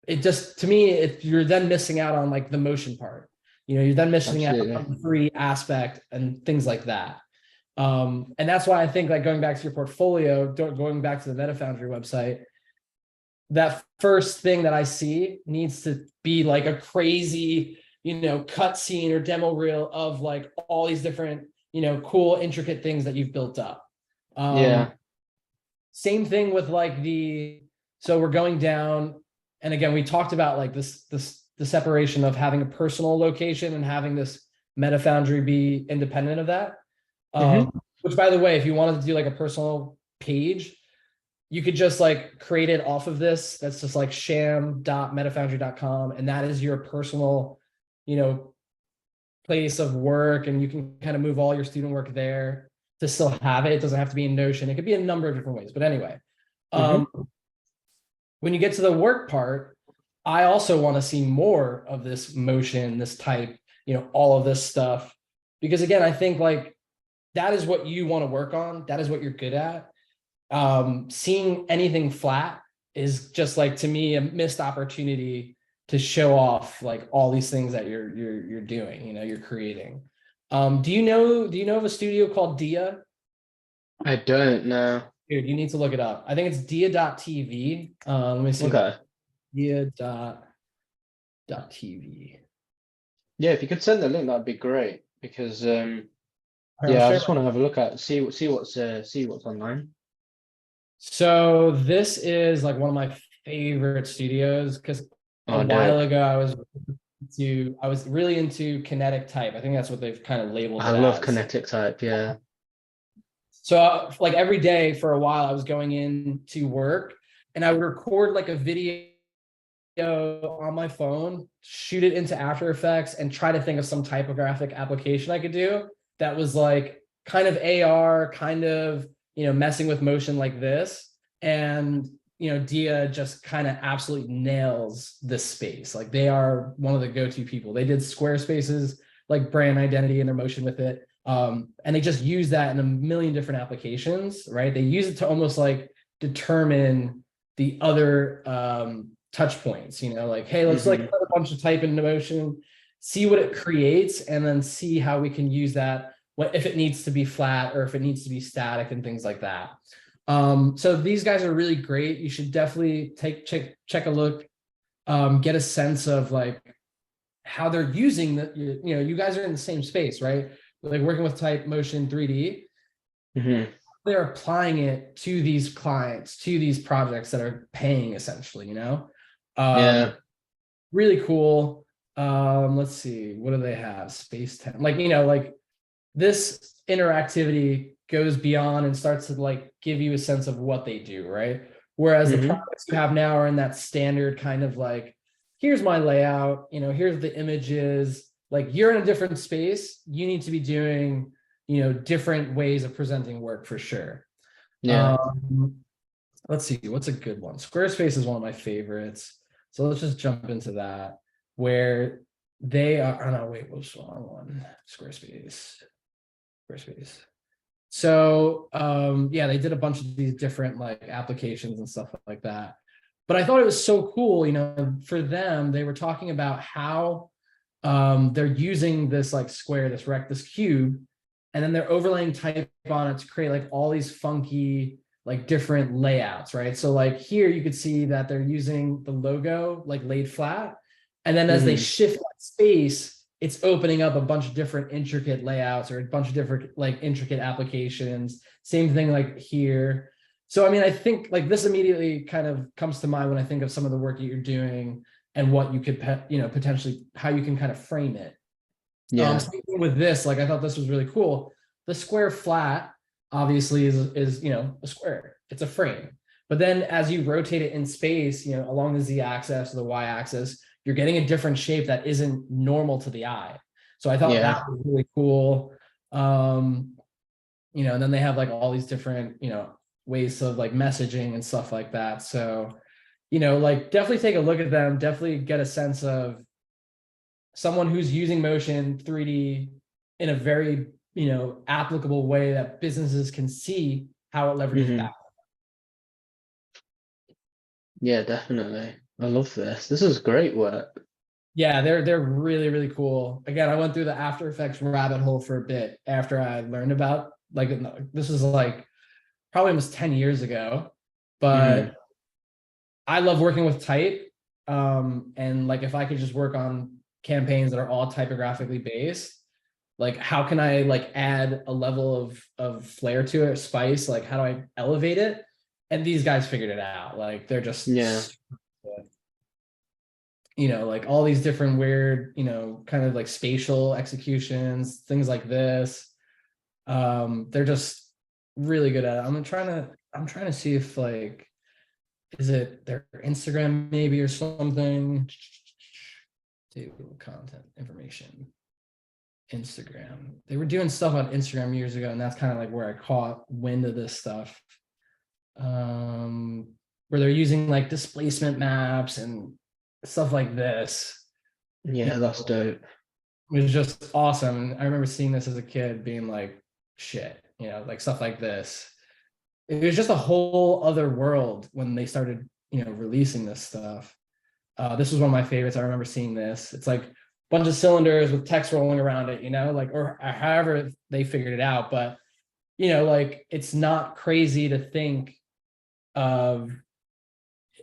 it just, to me, you're then missing out on like the motion part. You're then missing out Absolutely. on the free aspect and things like that. And that's why I think like going back to your portfolio, going back to the MetaFoundry website, that first thing that I see needs to be like a crazy, cut scene or demo reel of like all these different, cool, intricate things that you've built up. Yeah. Same thing with like so we're going down, and again, we talked about like the separation of having a personal location and having this MetaFoundry be independent of that. Mhm. Which, by the way, if you wanted to do like a personal page, you could just like create it off of this. That's just like sham.metafoundry.com. And that is your personal, place of work. And you can kind of move all your student work there to still have it. It doesn't have to be in Notion. It could be a number of different ways. But anyway, Mhm. when you get to the work part, I also want to see more of this motion, this type, all of this stuff. Because again, I think like that is what you want to work on. That is what you're good at. Seeing anything flat is just like, to me, a missed opportunity to show off like all these things that you're doing, you're creating. Do you know of a studio called Dia? I don't know. Dude, you need to look it up. I think it's dia.tv. Let me see. Okay. Dia.tv. Yeah, if you could send the link, that'd be great because I'll yeah, I share just want to have a look at see what's online. So this is like one of my favorite studios because a Oh, while dope. ago I was really into kinetic type. I think that's what they've kind of labeled I it love as. kinetic type, yeah. So like every day for a while I was going in to work and I would record like a video on my phone, shoot it into After Effects, and try to think of some typographic application I could do that was like kind of AR, kind of, messing with motion like this. And, Dia just kind of absolutely nails this space. Like they are one of the go-to people. They did Squarespace's like brand identity and their motion with it. And they just use that in a million different applications, right? They use it to almost like determine the other touch points, like, hey, let's like Hmm. put a bunch of type into motion, see what it creates, and then see how we can use that, if it needs to be flat or if it needs to be static and things like that. So these guys are really great. You should definitely check a look, get a sense of like how they're using you guys are in the same space, right? Like working with type motion 3D, Hmm. they're applying it to these clients, to these projects that are paying essentially, Yeah. really cool. Let's see, what do they have? Space 10, like, like this interactivity goes beyond and starts to like give you a sense of what they do, right? Whereas the Hmm. products you have now are in that standard kind of like, here's my layout, here's the images, like you're in a different space. You need to be doing, different ways of presenting work for sure. Yeah. Um, let's see, what's a good one? Squarespace is one of my favorites. So let's just jump into that, where they are, oh no, wait, what's the wrong one? Squarespace. So yeah, they did a bunch of these different like applications and stuff like that. But I thought it was so cool, you know, for them, they were talking about how they're using this like square, this cube, and then they're overlaying type on it to create like all these funky like different layouts, right? So like here you could see that they're using the logo like laid flat, and then as they Hmm. shift that space, it's opening up a bunch of different intricate layouts or a bunch of different like intricate applications. Same thing like here. So I mean, I think like this immediately kind of comes to mind when I think of some of the work that you're doing and what you could potentially how you can kind of frame it. Yeah. Same thing with this, like I thought this was really cool. The square flat obviously is a square. It's a frame. But then as you rotate it in space, along the z-axis or the y-axis, you're getting a different shape that isn't normal to the eye. So I thought Yeah. that was really cool. And then they have like all these different, ways of like messaging and stuff like that. So, like definitely take a look at them, definitely get a sense of someone who's using motion 3D in a very, applicable way that businesses can see how it leverages Hmm. back. Yeah, definitely. I love this. This is great work. Yeah, they're really, really cool. Again, I went through the After Effects rabbit hole for a bit after I learned about like this is like probably almost 10 years ago, Hmm. but I love working with type. And like if I could just work on campaigns that are all typographically based, like how can I like add a level of flair to it, or spice? Like how do I elevate it? And these guys figured it out. Like they're Yeah. just like all these different weird, kind of like spatial executions, things like this. They're just really good at it. I'm trying to see if like is it their Instagram maybe or something? To content information. Instagram. They were doing stuff on Instagram years ago, and that's kind of like where I caught wind of this stuff. Where they're using like displacement maps and stuff like this. You Yeah, that's know, dope. it was just awesome. I remember seeing this as a kid, being like, shit, like stuff like this. It was just a whole other world when they started, releasing this stuff. This was one of my favorites. I remember seeing this. It's like a bunch of cylinders with text rolling around it, like, or however they figured it out. But, like it's not crazy to think of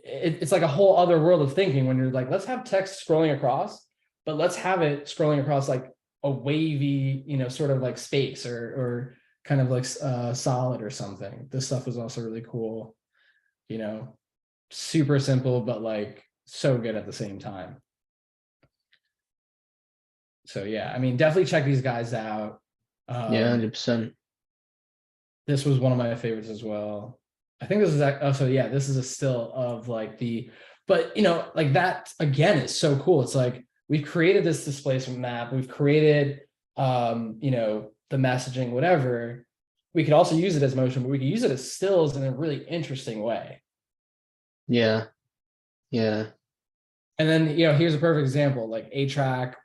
it's like a whole other world of thinking when you're like, let's have text scrolling across, but let's have it scrolling across like a wavy, sort of like space or kind of like solid or something. This stuff was also really cool, you know, super simple, but like so good at the same time. So yeah, I mean, definitely check these guys out. Yeah, Um, 100%. this was one of my favorites as well. I think this is also, yeah, this is a still of like but like that again is so cool. It's like we've created this displacement map, we've created the messaging, whatever. We could also use it as motion, but we could use it as stills in a really interesting way. Yeah. Yeah. And then here's a perfect example, like A-Track,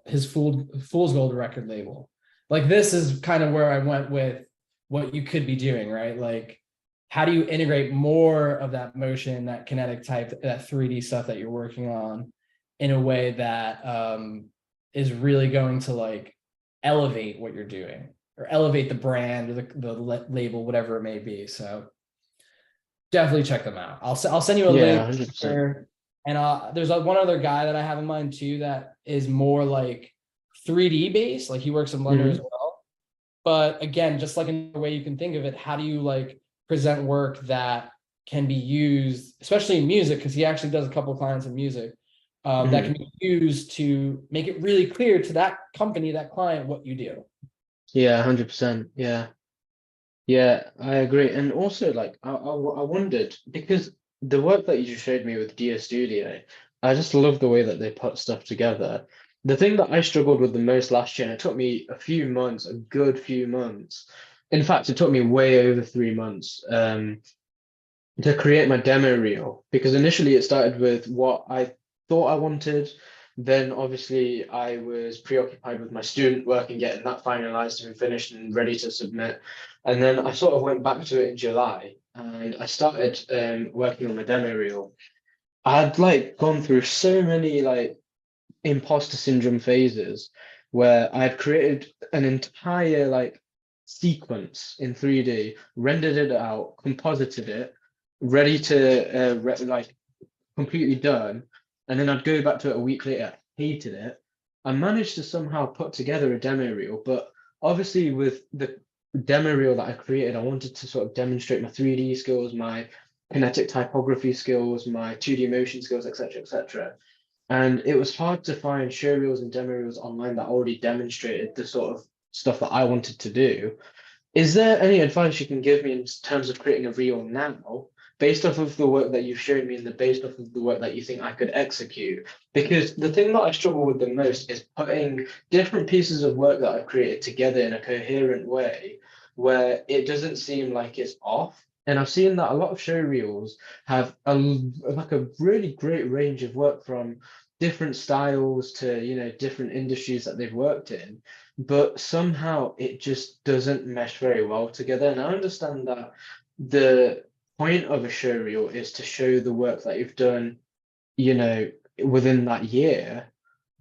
his Fool's Gold record label. Like this is kind of where I went with what you could be doing, right? Like, how do you integrate more of that motion, that kinetic type, that 3D stuff that you're working on in a way that is really going to like elevate what you're doing or elevate the brand or the label, whatever it may be. So definitely check them out. I'll send you a Yeah, link 100%. there. And there's one other guy that I have in mind too that is more like 3D based. Like he works in Blender as Hmm. well. But again, just like in the way you can think of it, how do you like present work that can be used, especially in music, because he actually does a couple of clients in music, that can Hmm. be used to make it really clear to that company, that client, what you do. Yeah, 100%. Yeah. Yeah, I agree. And also, like, I wondered because the work that you just showed me with Dia Studio, I just love the way that they put stuff together. The thing that I struggled with the most last year, and it took me a few months, a good few months. In fact, it took me way over 3 months, to create my demo reel because initially it started with what I thought I wanted, Then obviously I was preoccupied with my student work and getting that finalized and finished and ready to submit. And then I sort of went back to it in July and I started working on my demo reel. I had like gone through so many like imposter syndrome phases where I had created an entire like sequence in 3D, rendered it out, composited it, ready to like completely done. And then I'd go back to it a week later, hated it. I managed to somehow put together a demo reel, but obviously with the demo reel that I created, I wanted to sort of demonstrate my 3D skills, my kinetic typography skills, my 2D motion skills, etc., etc. And it was hard to find show reels and demo reels online that already demonstrated the sort of stuff that I wanted to do. Is there any advice you can give me in terms of creating a reel now, based off of the work that you've shown me and the based off of the work that you think I could execute? Because the thing that I struggle with the most is putting different pieces of work that I've created together in a coherent way where it doesn't seem like it's off. And I've seen that a lot of show reels have like a really great range of work from different styles to, different industries that they've worked in, but somehow it just doesn't mesh very well together. And I understand that the point of a show reel is to show the work that you've done, within that year.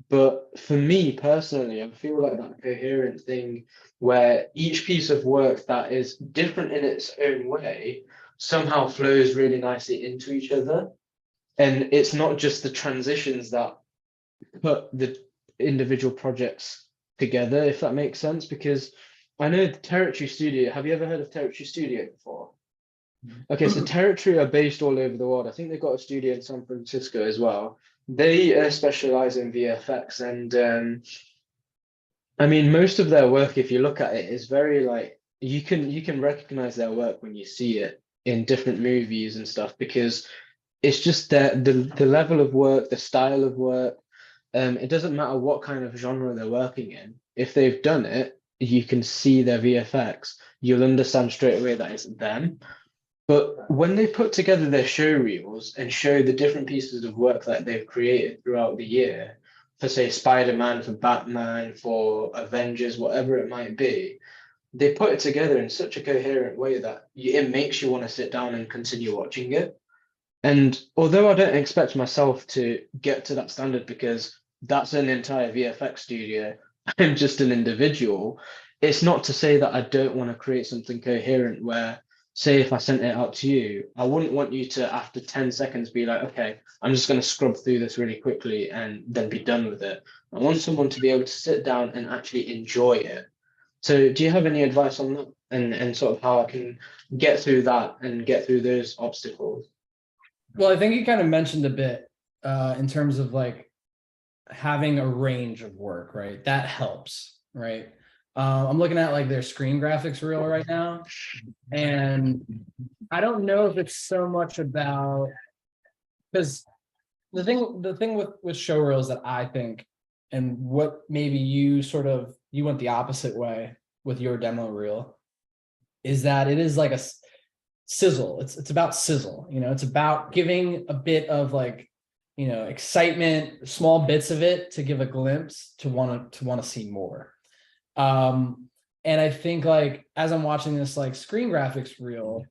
But for me personally, I feel like that coherent thing where each piece of work that is different in its own way somehow flows really nicely into each other. And it's not just the transitions that put the individual projects together, if that makes sense. Because I know the Territory Studio. Have you ever heard of Territory Studio before? Okay, so Territory are based all over the world. I think they've got a studio in San Francisco as well. They specialize in VFX, and I mean, most of their work, if you look at it, is very like you can recognize their work when you see it in different movies and stuff because it's just the level of work, the style of work. It doesn't matter what kind of genre they're working in. If they've done it, you can see their VFX. You'll understand straight away that it's them. But when they put together their show reels and show the different pieces of work that they've created throughout the year, for say Spider-Man, for Batman, for Avengers, whatever it might be, they put it together in such a coherent way that it makes you want to sit down and continue watching it. And although I don't expect myself to get to that standard because that's an entire VFX studio, I'm just an individual. It's not to say that I don't want to create something coherent where, say, if I sent it out to you, I wouldn't want you to, after 10 seconds, be like, okay, I'm just going to scrub through this really quickly and then be done with it. I want someone to be able to sit down and actually enjoy it. So, do you have any advice on that and sort of how I can get through that and get through those obstacles? Well, I think you kind of mentioned a bit in terms of like having a range of work, right? That helps, right? I'm looking at like their screen graphics reel right now, and I don't know if it's so much about because the thing with show reels that I think and what maybe you went the opposite way with your demo reel is that it is like a sizzle. It's about sizzle, it's about giving a bit of like, excitement, small bits of it to give a glimpse to want to see more. And I think like as I'm watching this like screen graphics reel,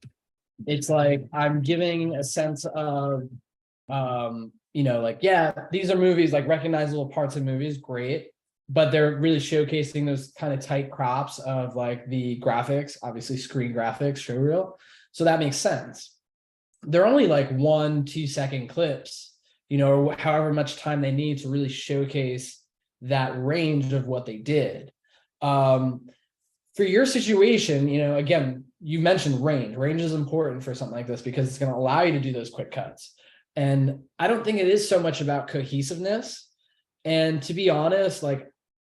it's like I'm giving a sense of like, yeah, these are movies, like recognizable parts of movies, great, but they're really showcasing those kind of tight crops of like the graphics, obviously screen graphics, show reel. So that makes sense. They're only like 1-2 second clips, or however much time they need to really showcase that range of what they did. For your situation, again, you mentioned range. Range is important for something like this because it's going to allow you to do those quick cuts. And I don't think it is so much about cohesiveness. And to be honest, like,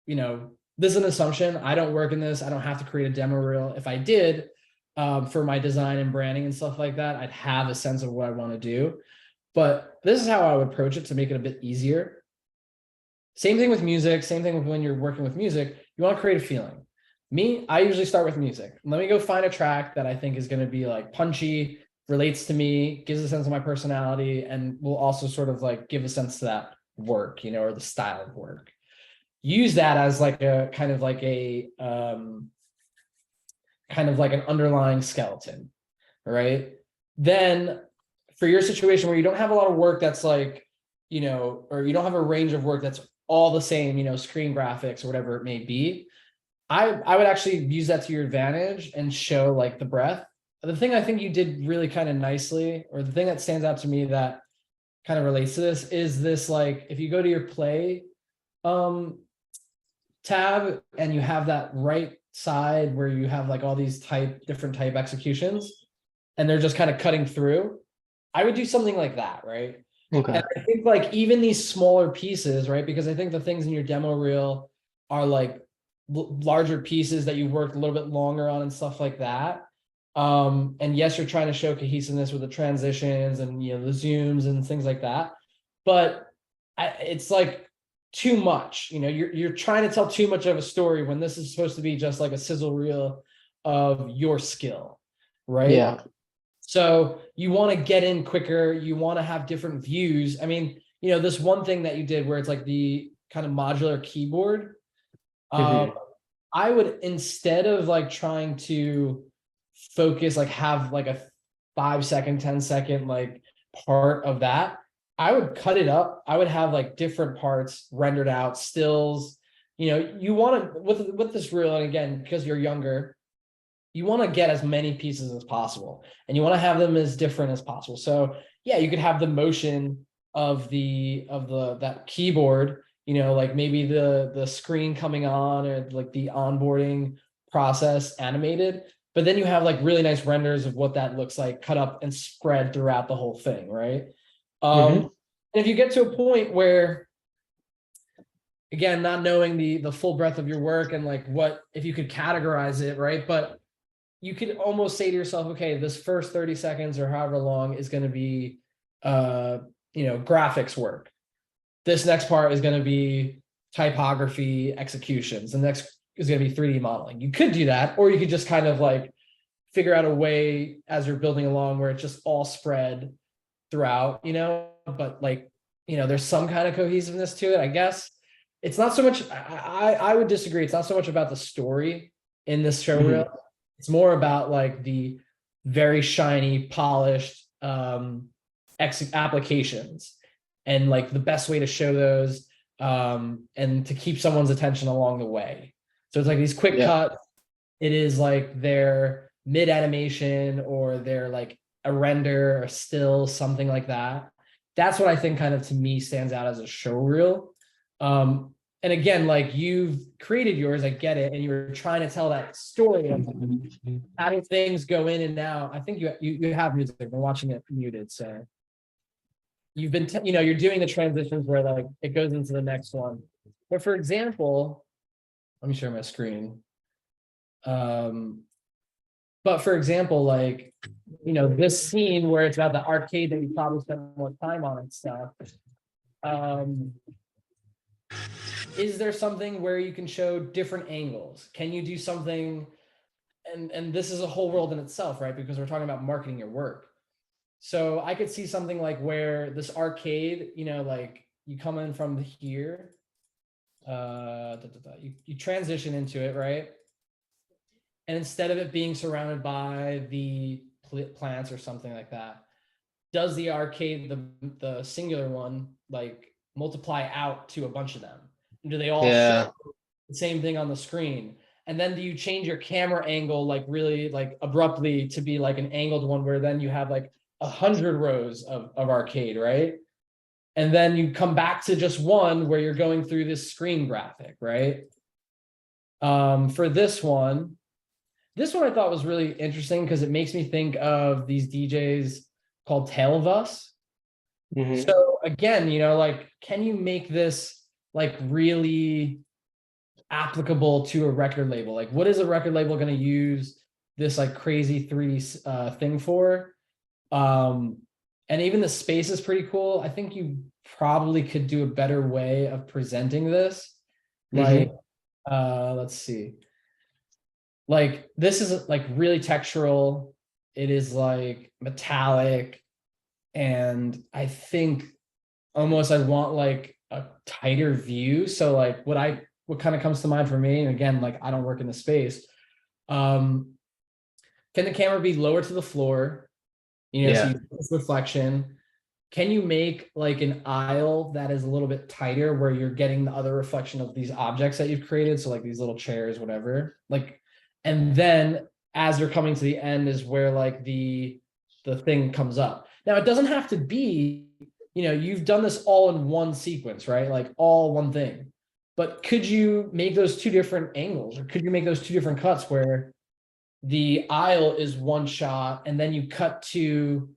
this is an assumption. I don't work in this. I don't have to create a demo reel. If I did, for my design and branding and stuff like that, I'd have a sense of what I want to do. But this is how I would approach it to make it a bit easier. Same thing with music. Same thing with when you're working with music. You want to create a feeling. Me, I usually start with music. Let me go find a track that I think is going to be like punchy, relates to me, gives a sense of my personality, and will also sort of like give a sense to that work, you know, or the style of work. Use that as like a kind of like a kind of like an underlying skeleton, right? Then for your situation where you don't have a lot of work that's like, you know, or you don't have a range of work that's all the same, you know, screen graphics or whatever it may be, I would actually use that to your advantage and show like the breadth. The thing I think you did really kind of nicely, or the thing that stands out to me that kind of relates to this, is this, like, if you go to your play tab and you have that right side where you have like all these different type executions and they're just kind of cutting through, I would do something like that, right? Okay. And I think like even these smaller pieces, right? Because I think the things in your demo reel are like larger pieces that you've worked a little bit longer on and stuff like that. And yes, you're trying to show cohesiveness with the transitions and, you know, the zooms and things like that. But it's like too much, you know, you're trying to tell too much of a story when this is supposed to be just like a sizzle reel of your skill, right? Yeah. So you want to get in quicker. You want to have different views. I mean, you know, this one thing that you did where it's like the kind of modular keyboard. I would, instead of like trying to focus, like have like a 5-second, 10-second like part of that, I would cut it up. I would have like different parts rendered out, stills. You know, you want to, with this reel, and again, because you're younger, you want to get as many pieces as possible, and you want to have them as different as possible. So yeah, you could have the motion of that keyboard, you know, like maybe the screen coming on, or like the onboarding process animated, but then you have like really nice renders of what that looks like cut up and spread throughout the whole thing, right? And if you get to a point where, again, not knowing the full breadth of your work and like what, if you could categorize it, right? But you could almost say to yourself, okay, this first 30 seconds or however long is going to be, you know, graphics work. This next part is going to be typography executions. The next is going to be 3D modeling. You could do that, or you could just kind of like figure out a way as you're building along where it's just all spread throughout, you know, but like, you know, there's some kind of cohesiveness to it, I guess. It's not so much, I would disagree. It's not so much about the story in this show reel. It's more about like the very shiny, polished applications, and like the best way to show those and to keep someone's attention along the way. So it's like these quick cuts. It is like their mid animation, or their like a render or still, something like that. That's what I think kind of to me stands out as a show reel. And again, like, you've created yours, I get it, and you were trying to tell that story of having things go in and out. I think you have music. I've been watching it muted, so you've been, you know, you're doing the transitions where like it goes into the next one. But for example, let me share my screen. But for example, like, you know, this scene where it's about the arcade that you probably spent more time on and stuff. Is there something where you can show different angles? Can you do something? And this is a whole world in itself, right? Because we're talking about marketing your work. So I could see something like where this arcade, you know, like you come in from here, you transition into it, right? And instead of it being surrounded by the plants or something like that, does the arcade, the singular one, like multiply out to a bunch of them? And do they all show the same thing on the screen? And then do you change your camera angle like really like abruptly to be like an angled one, where then you have like 100 rows of arcade, right? And then you come back to just one where you're going through this screen graphic, right? For this one I thought was really interesting because it makes me think of these DJs called Tale of Us. So again, you know, like, can you make this like really applicable to a record label? Like, what is a record label going to use this like crazy 3D thing for? And even the space is pretty cool. I think you probably could do a better way of presenting this. Like, let's see. Like, this is like really textural. It is like metallic. And I think almost I want like a tighter view. So like what kind of comes to mind for me, and again, like I don't work in the space. Can the camera be lower to the floor? So you get this reflection. Can you make like an aisle that is a little bit tighter where you're getting the other reflection of these objects that you've created? So like these little chairs, whatever. Like, and then as you're coming to the end is where like the thing comes up. Now it doesn't have to be, you've done this all in one sequence, right? Like all one thing. But could you make those two different angles, or could you make those two different cuts where the aisle is one shot and then you cut to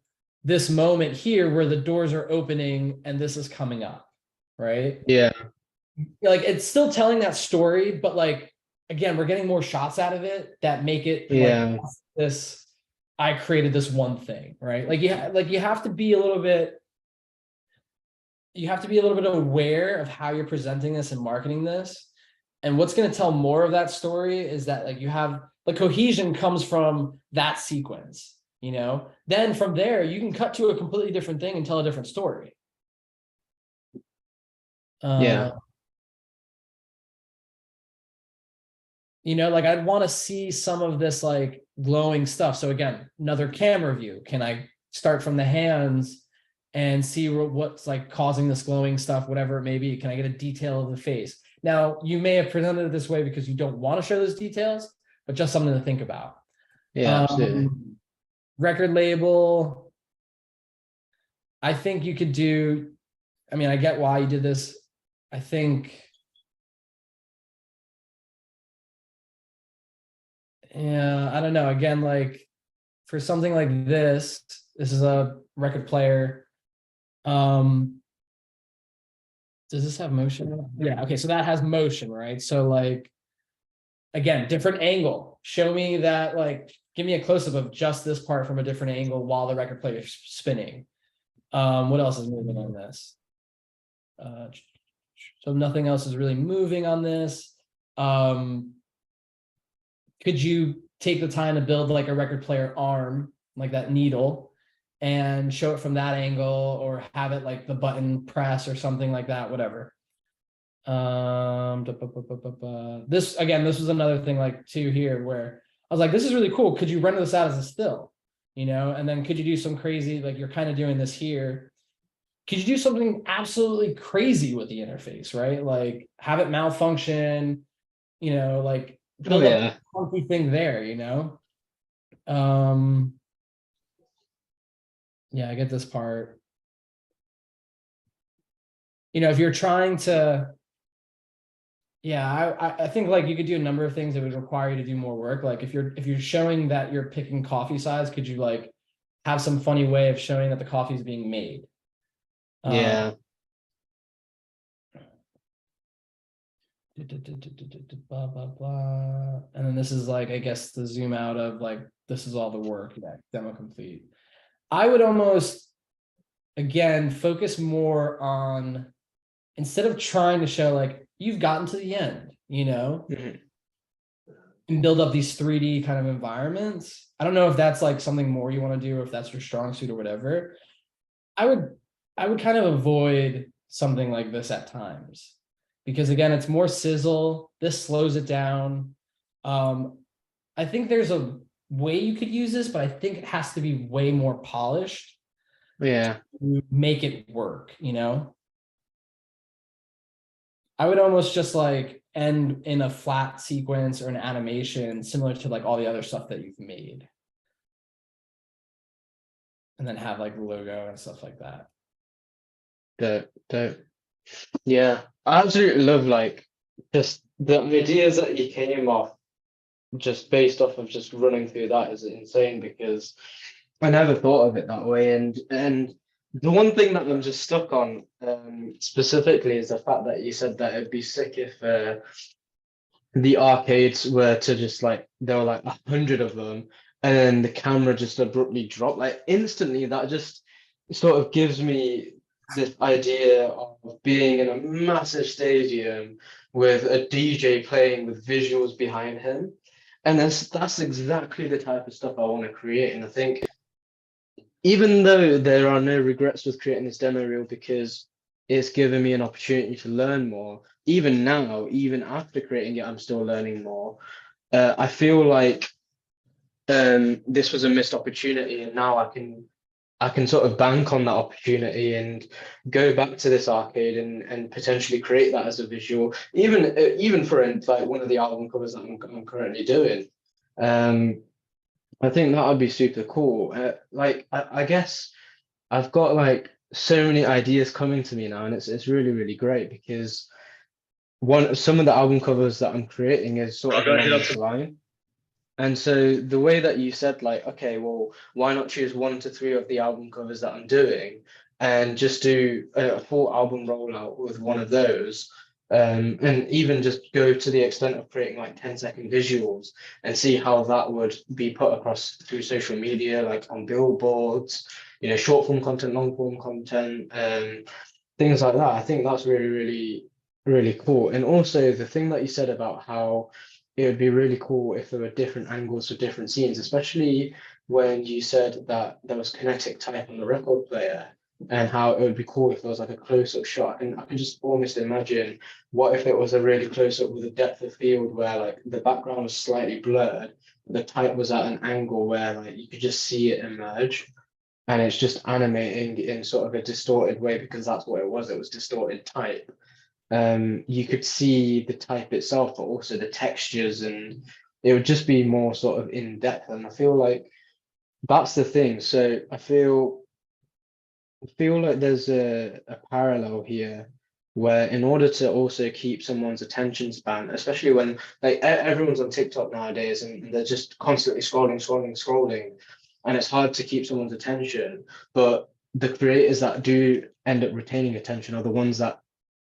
this moment here where the doors are opening and this is coming up, right? Yeah. Like it's still telling that story, but like again, we're getting more shots out of it that make it Yeah. like this. I created this one thing, right? Like you have to be a little bit. You have to be a little bit aware of how you're presenting this and marketing this. And what's going to tell more of that story is that like you have the cohesion comes from that sequence. Then from there you can cut to a completely different thing and tell a different story. Yeah. Like I'd want to see some of this like glowing stuff. So again, another camera view. Can I start from the hands and see what's like causing this glowing stuff, whatever it may be? Can I get a detail of the face? Now, you may have presented it this way because you don't want to show those details, but just something to think about. Yeah, absolutely. Record label. I think you could do, I get why you did this. I think, yeah, I don't know. Again, like for something like this is a record player. Does this have motion? Yeah, okay, so that has motion, right? So like, again, different angle. Show me that, like, give me a close-up of just this part from a different angle while the record player is spinning. What else is moving on this? So nothing else is really moving on this. Could you take the time to build like a record player arm, like that needle, and show it from that angle, or have it like the button press or something like that, whatever. This was another thing like too here where I was like, this is really cool. Could you render this out as a still, and then could you do some crazy, like you're kind of doing this here. Could you do something absolutely crazy with the interface, right? Like have it malfunction, like build up a funky thing there, yeah, I get this part. If you're trying to, yeah, I think like you could do a number of things that would require you to do more work. Like if you're showing that you're picking coffee size, could you like have some funny way of showing that the coffee is being made? Yeah. Blah, blah, blah. And then this is like, I guess the zoom out of like, this is all the work. Yeah, demo complete. I would almost, again, focus more on, instead of trying to show like, you've gotten to the end, and build up these 3D kind of environments. I don't know if that's like something more you want to do, or if that's your strong suit or whatever. I would kind of avoid something like this at times, because again, it's more sizzle. This slows it down. I think there's a way you could use this, but I think it has to be way more polished. Yeah. To make it work, I would almost just like end in a flat sequence or an animation similar to like all the other stuff that you've made. And then have like the logo and stuff like that. Dope. Yeah, I absolutely love like just the ideas that you came off just based off of just running through that is insane, because I never thought of it that way. And the one thing that I'm just stuck on specifically is the fact that you said that it'd be sick if the arcades were to just like, there were like 100 of them, and then the camera just abruptly dropped. Like instantly, that just sort of gives me this idea of being in a massive stadium with a DJ playing with visuals behind him. And that's exactly the type of stuff I want to create. And I think even though there are no regrets with creating this demo reel, because it's given me an opportunity to learn more. Even now, even after creating it, I'm still learning more. I feel like this was a missed opportunity, and now I can sort of bank on that opportunity and go back to this arcade and potentially create that as a visual, even for like one of the album covers that I'm currently doing. Um, I think that would be super cool. Like I guess I've got like so many ideas coming to me now, and it's really really great because some of the album covers that I'm creating is sort of along this line. And so the way that you said, like, okay, well, why not choose 1 to 3 of the album covers that I'm doing and just do a full album rollout with one of those, and even just go to the extent of creating like 10-second visuals and see how that would be put across through social media, like on billboards, short form content, long form content, things like that. I think that's really, really, really cool. And also the thing that you said about how it would be really cool if there were different angles for different scenes, especially when you said that there was kinetic type on the record player, and how it would be cool if there was like a close-up shot. And I can just almost imagine what if it was a really close-up with a depth of field where like the background was slightly blurred, the type was at an angle where like you could just see it emerge. And it's just animating in sort of a distorted way because that's what it was distorted type. You could see the type itself, but also the textures, and it would just be more sort of in depth. And I feel like that's the thing. So I feel like there's a parallel here where in order to also keep someone's attention span, especially when like everyone's on TikTok nowadays and they're just constantly scrolling, scrolling, scrolling, and it's hard to keep someone's attention. But the creators that do end up retaining attention are the ones that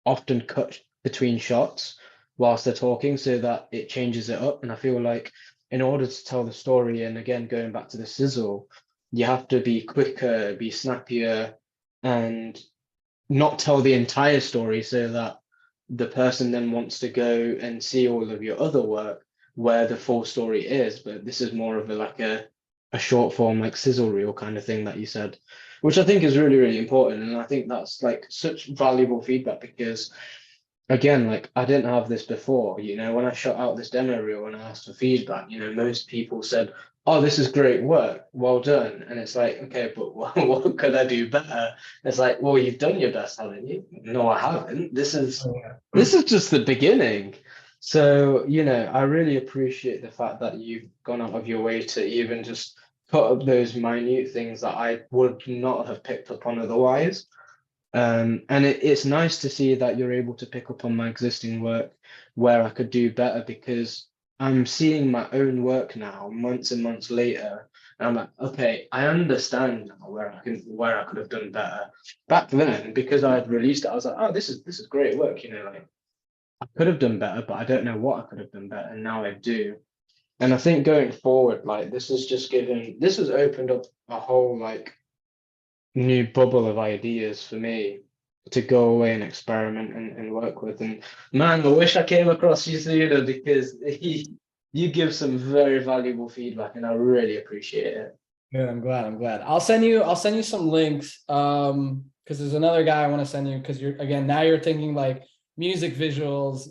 often cut between shots whilst they're talking so that it changes it up. And I feel like in order to tell the story, and again, going back to the sizzle, you have to be quicker, be snappier, and not tell the entire story so that the person then wants to go and see all of your other work where the full story is. But this is more of a short form like sizzle reel kind of thing that you said, which I think is really, really important. And I think that's like such valuable feedback because again, like I didn't have this before, when I shot out this demo reel and I asked for feedback, most people said, oh, this is great work, well done. And it's like, okay, but what could I do better? It's like, well, you've done your best, haven't you? No, I haven't. Oh, yeah. This is just the beginning. So, I really appreciate the fact that you've gone out of your way to even just put up those minute things that I would not have picked up on otherwise. And it's nice to see that you're able to pick up on my existing work where I could do better because I'm seeing my own work now, months and months later. And I'm like, okay, I understand now where I could have done better. Back then, because I had released it, I was like, oh, this is great work, like I could have done better, but I don't know what I could have done better, and now I do. And I think going forward, like this has opened up a whole like new bubble of ideas for me to go away and experiment and work with. And man, I wish I came across you sooner because you give some very valuable feedback and I really appreciate it. Good, I'm glad. I'm glad. I'll send you some links. Because there's another guy I want to send you because now you're thinking like music visuals,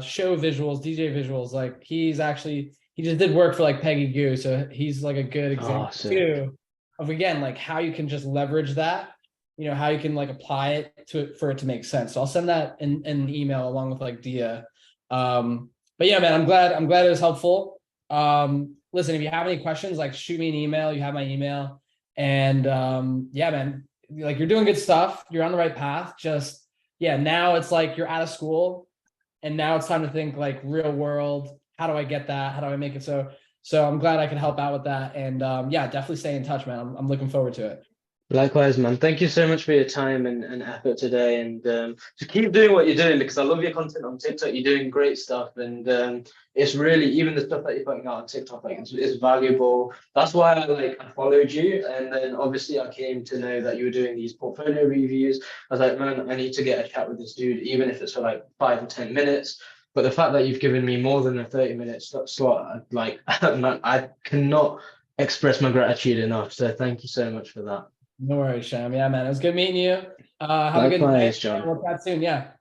show visuals, DJ visuals. Like he just did work for like Peggy Goo, so he's like a good example Sick. too of again like how you can just leverage that, how you can like apply it to it for it to make sense. So I'll send that in an email along with like Dia. But yeah, man, I'm glad it was helpful. Listen, if you have any questions, like shoot me an email. You have my email. And yeah, man, like you're doing good stuff. You're on the right path. Just yeah, now it's like you're out of school and now it's time to think like real world. How do I get that? How do I make it so I'm glad I can help out with that. And yeah, definitely stay in touch, man. I'm looking forward to it. Likewise, man. Thank you so much for your time and effort today. And just keep doing what you're doing because I love your content on TikTok. You're doing great stuff. And it's really, even the stuff that you're putting out on TikTok, like it's valuable. That's why I followed you. And then obviously I came to know that you were doing these portfolio reviews. I was like, man, I need to get a chat with this dude, even if it's for like 5 or 10 minutes. But the fact that you've given me more than a 30-minute slot, like, man, I cannot express my gratitude enough. So thank you so much for that. No worries, Sham. Yeah, man. It was good meeting you. Have a good night. Likewise, John. We'll chat soon. Yeah.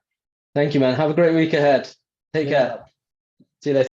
Thank you, man. Have a great week ahead. Take Yeah. care. See you later.